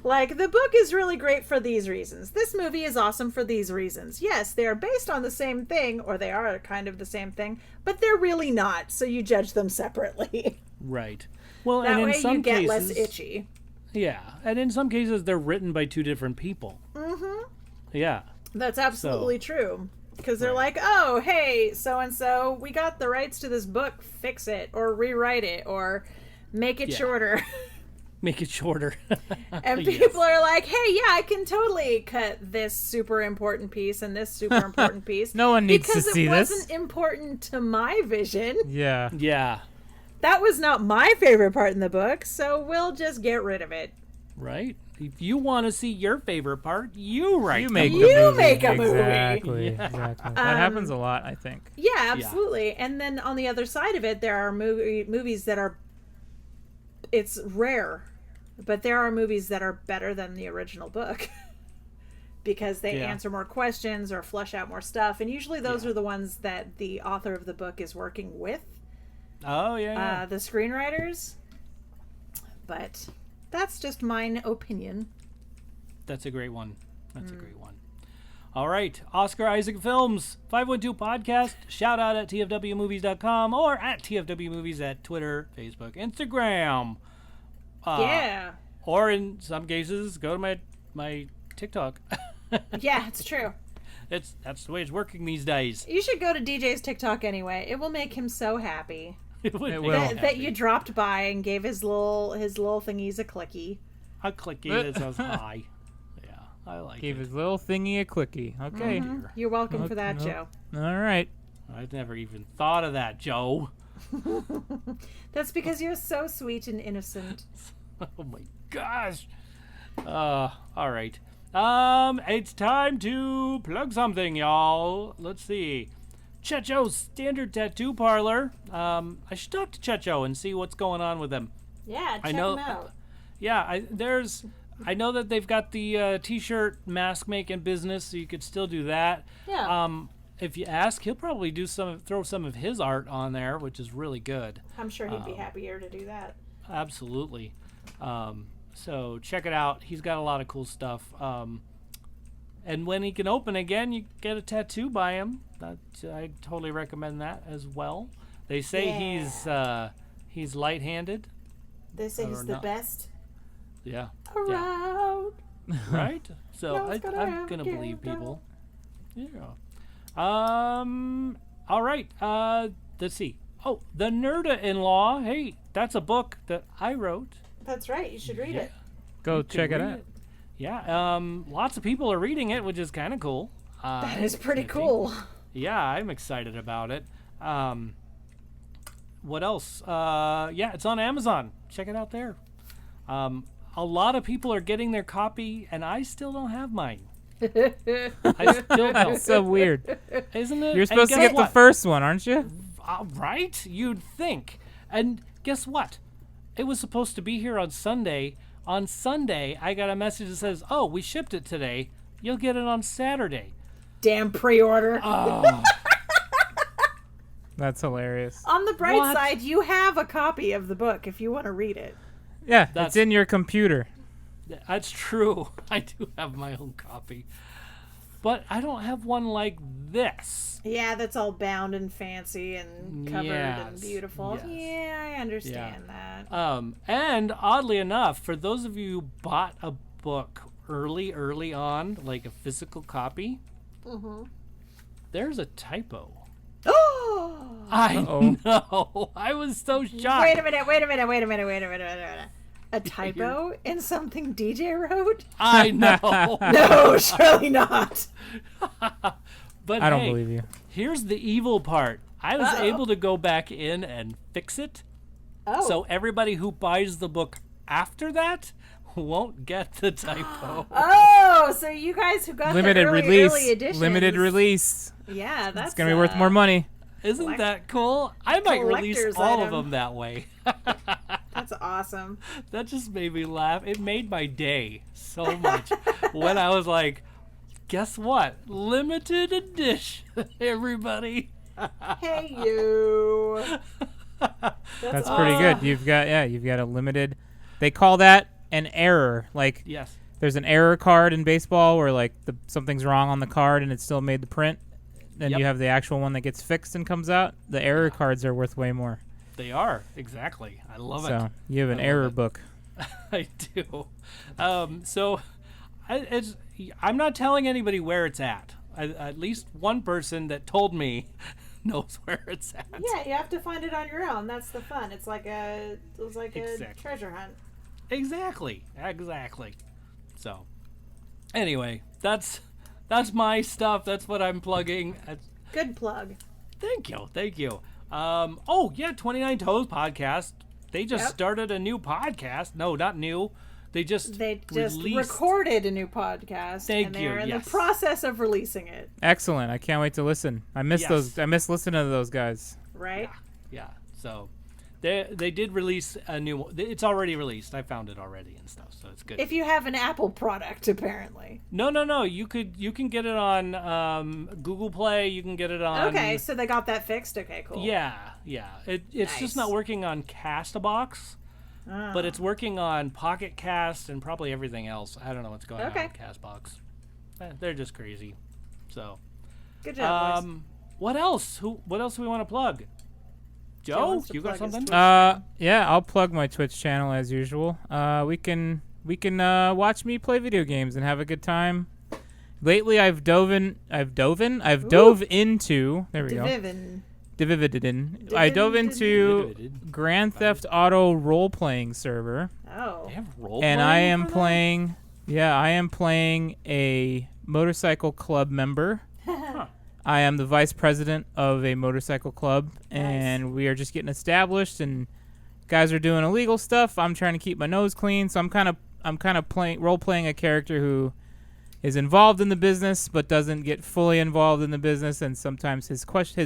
Like, the book is really great for these reasons. This movie is awesome for these reasons. Yes, they are based on the same thing, or they are kind of the same thing, but they're really not, so you judge them separately. Right. Well, That and in way some you get cases, less itchy. Yeah, and in some cases they're written by two different people. Mm-hmm. Yeah. That's absolutely true. Because they're like, oh, hey, so-and-so, we got the rights to this book, fix it, or rewrite it, or make it Yeah. shorter. Make it shorter. And Yes. people are like, hey, yeah, I can totally cut this super important piece and this super important piece. No one needs to because see it this. wasn't important to my vision. Yeah. Yeah. That was not my favorite part in the book, so we'll just get rid of it. Right? If you want to see your favorite part, you write You the make movie. the You movie. make a movie. Exactly. Exactly. That happens a lot, I think. Yeah, absolutely. And then on the other side of it, there are movies that are... It's rare, but there are movies that are better than the original book. Because they Yeah. answer more questions or flesh out more stuff. And usually those are the ones that the author of the book is working with. Oh, yeah. The screenwriters. But that's just mine opinion. That's a great one. That's a great one. All right. Oscar Isaac Films, 512 Podcast. Shout out at tfwmovies.com or at tfwmovies at Twitter, Facebook, Instagram. Yeah. Or in some cases, go to my TikTok. Yeah, it's true. That's the way it's working these days. You should go to DJ's TikTok anyway. It will make him so happy. It would It make will. me That you happy. dropped by and gave his little thingies a clicky. A clicky that says hi. Yeah, I like Gave it. his little thingy a clicky. Okay. You're welcome for that, no. Joe. All right. I've never even thought of that, Joe. That's because you're so sweet and innocent. Oh my gosh. All right. It's time to plug something, y'all. Let's see. Checho's Standard Tattoo Parlor. I should talk to Checho and see what's going on with them. Yeah, check know- him out. Yeah, I know that they've got the t-shirt mask making business, so you could still do that. Yeah. If you ask, he'll probably throw some of his art on there, which is really good. I'm sure he'd be happier to do that. Absolutely. So check it out. He's got a lot of cool stuff. And when he can open again, you get a tattoo by him. I totally recommend that as well. They say He's light-handed. They say he's the best Yeah. around. Right? So No one's gonna I'm ever gonna get believe down. people. Yeah. All right. Let's see. Oh, the NERDA-in-law. Hey, that's a book that I wrote. That's right. You should read it. Go You can check it read out. Yeah. Lots of people are reading it, which is kind of cool. That is pretty I think. cool. Yeah, I'm excited about it. What else? Yeah, it's on Amazon. Check it out there. A lot of people are getting their copy, and I still don't have mine. I still don't. That's so weird. Isn't it? You're supposed to And guess get the what? first one, aren't you? Right? You'd think. And guess what? It was supposed to be here on Sunday. On Sunday, I got a message that says, "Oh, we shipped it today. You'll get it on Saturday." Damn pre-order. Oh, That's hilarious. On the bright What? side, you have a copy of the book if you want to read it. Yeah, That's- it's in your computer. that's true. I do have my own copy. But I don't have one like this. Yeah, that's all bound and fancy and covered and Yes, beautiful. yes. Yeah, I understand that. And oddly enough, for those of you who bought a book early on, like a physical copy, there's a typo. Oh! I Uh-oh. know. I was so shocked. Wait a minute. A typo in something DJ wrote? I know. No, surely not. But I don't hey, believe you. here's the evil part. I was Uh-oh. able to go back in and fix it. Oh. So everybody who buys the book after that won't get the typo. Oh, so you guys who got Limited the early release. editions. Limited release. Yeah, that's It's gonna be worth more money. Isn't Collect- that cool? I might release collector's all of item. them that way. That's awesome. That just made me laugh. It made my day so much when I was like, guess what? Limited edition, everybody. Hey you. That's pretty good. You've got a limited. They call that an error. Like Yes. there's an error card in baseball where like something's wrong on the card and it still made the print. Then Yep. you have the actual one that gets fixed and comes out. The error cards are worth way more. They are. Exactly. I love So you have an I love error it. book. I do. I'm not telling anybody where it's at. At least one person that told me knows where it's at. Yeah, you have to find it on your own. That's the fun. It's like a Exactly. treasure hunt. Exactly. So, anyway, that's my stuff. That's what I'm plugging. Good plug. Thank you. Oh yeah, 29 Toes podcast. They just Yep. started a new podcast. No, not new. They just released. recorded a new podcast, Thank and they're you, in yes. the process of releasing it. Excellent. I can't wait to listen. I miss Yes. those. I miss listening to those guys. Right? Yeah. So they did release a new one. It's already released. I found it already and stuff, so it's good. If you have an Apple product, apparently. No. You can get it on Google Play. You can get it on. Okay, so they got that fixed. Okay, cool. Yeah. It's just Nice. not working on Castbox, but it's working on Pocket Cast and probably everything else. I don't know what's going Okay. on with Castbox. They're just crazy. So, Good job, boys. what else? What else do we want to plug? Joe Joe, wants to you got plug his something? Twitch. Yeah, I'll plug my Twitch channel as usual. We can watch me play video games and have a good time. Lately, I've dove into. There we go. Divivid. I dove into Divided. Grand Theft Auto role-playing server, Oh. They have role and I playing am for that? playing. Yeah, I am playing a motorcycle club member. I am the vice president of a motorcycle club, and we are just getting established. And guys are doing illegal stuff. I'm trying to keep my nose clean, so I'm kind of role playing a character who is involved in the business but doesn't get fully involved in the business, and sometimes his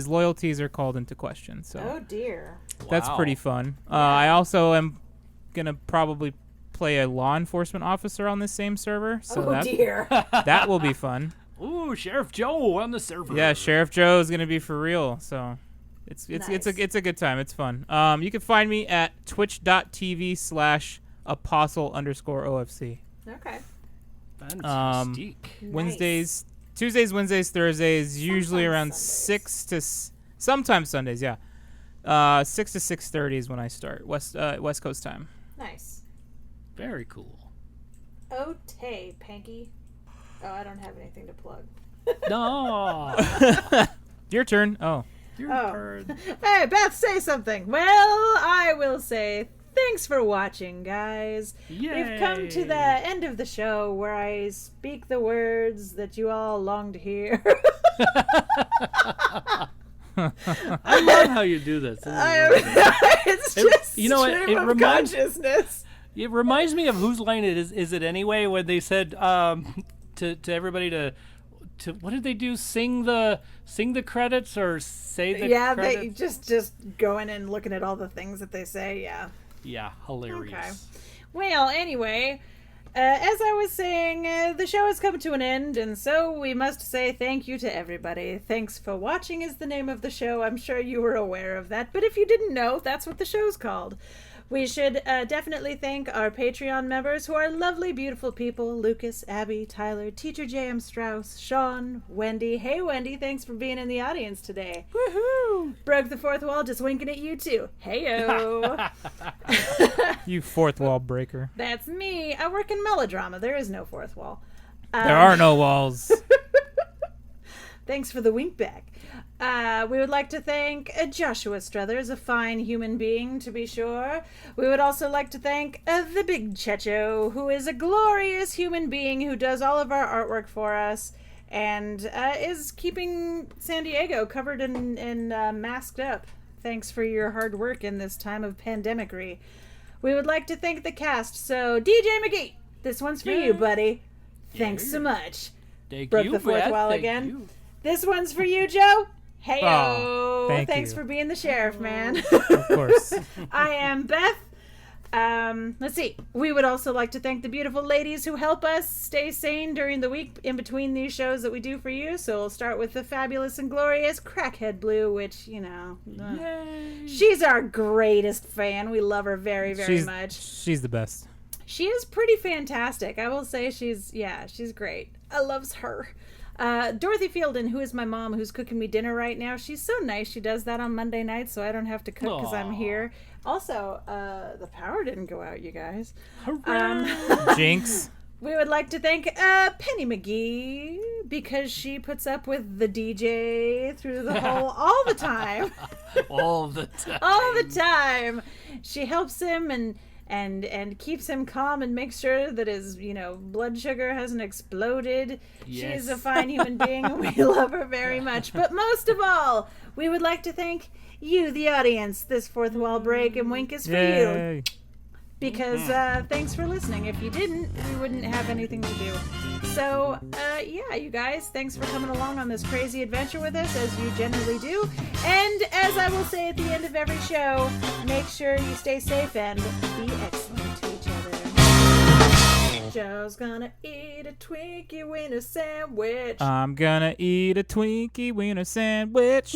loyalties are called into question. So Oh dear. that's Wow. pretty fun. I also am gonna probably play a law enforcement officer on this same server, so Oh dear. that will be fun. Ooh, Sheriff Joe on the server. Yeah, Sheriff Joe is gonna be for real, so it's Nice. it's a good time. It's fun. You can find me at twitch.tv/apostle_OFC. Okay. Fantastic. Wednesdays, Tuesdays, Wednesdays, Thursdays, usually Sometimes around Sundays. 6 to sometimes Sundays. Yeah, 6 to 6:30 is when I start. West Coast time. Nice. Very cool. Okay, Panky. Oh, I don't have anything to plug. No. Your turn. Oh. Your Oh. turn. Hey, Beth, say something. Well, I will say thanks for watching, guys. We've come to the end of the show where I speak the words that you all long to hear. I love how you do this. It's just you know what, stream it of reminds- consciousness. It reminds me of whose line it is it anyway when they said to everybody to what did they do? Sing the credits or say the Yeah, credits? they just going and looking at all the things that they say. Yeah. Yeah, hilarious. Okay. Well, anyway, as I was saying, the show has come to an end, and so we must say thank you to everybody. Thanks for watching is the name of the show. I'm sure you were aware of that, but if you didn't know, that's what the show's called. We should definitely thank our Patreon members who are lovely, beautiful people. Lucas, Abby, Tyler, Teacher J.M. Strauss, Sean, Wendy. Hey, Wendy, thanks for being in the audience today. Woohoo! Broke the fourth wall, just winking at you too. Heyo. You fourth wall breaker. That's me. I work in melodrama. There is no fourth wall. There are no walls. Thanks for the wink back. We would like to thank Joshua Struthers, a fine human being, to be sure. We would also like to thank the Big Checho, who is a glorious human being who does all of our artwork for us and is keeping San Diego covered and masked up. Thanks for your hard work in this time of pandemicry. We would like to thank the cast. So, DJ McGee, this one's for you, buddy. Thanks so much. Thank Broke you, the fourth Beth. wall Thank again. you. This one's for you, Joe. Heyo. Oh, Thanks you. for being the sheriff, man. Of course. I am Beth. Let's see. We would also like to thank the beautiful ladies who help us stay sane during the week in between these shows that we do for you. So we'll start with the fabulous and glorious Crackhead Blue, which, you know, Yay. she's our greatest fan. We love her very, very much. She's the best. She is pretty fantastic. I will say she's great. I loves her. Dorothy Fielden, who is my mom, who's cooking me dinner right now. She's so nice. She does that on Monday nights, so I don't have to cook because I'm Aw. here. Also, the power didn't go out, you guys. Jinx. We would like to thank Penny McGee because she puts up with the DJ through the whole all the time. All the time. All the time. She helps him and keeps him calm and makes sure that his, blood sugar hasn't exploded. Yes. She's a fine human being and we love her very much. But most of all, we would like to thank you, the audience. This fourth wall break and wink is for you. Yay. Because thanks for listening. If you didn't, we wouldn't have anything to do. So, yeah, you guys, thanks for coming along on this crazy adventure with us, as you generally do. And as I will say at the end of every show, make sure you stay safe and be excellent to each other. Joe's gonna eat a Twinkie wiener sandwich. I'm gonna eat a Twinkie wiener sandwich.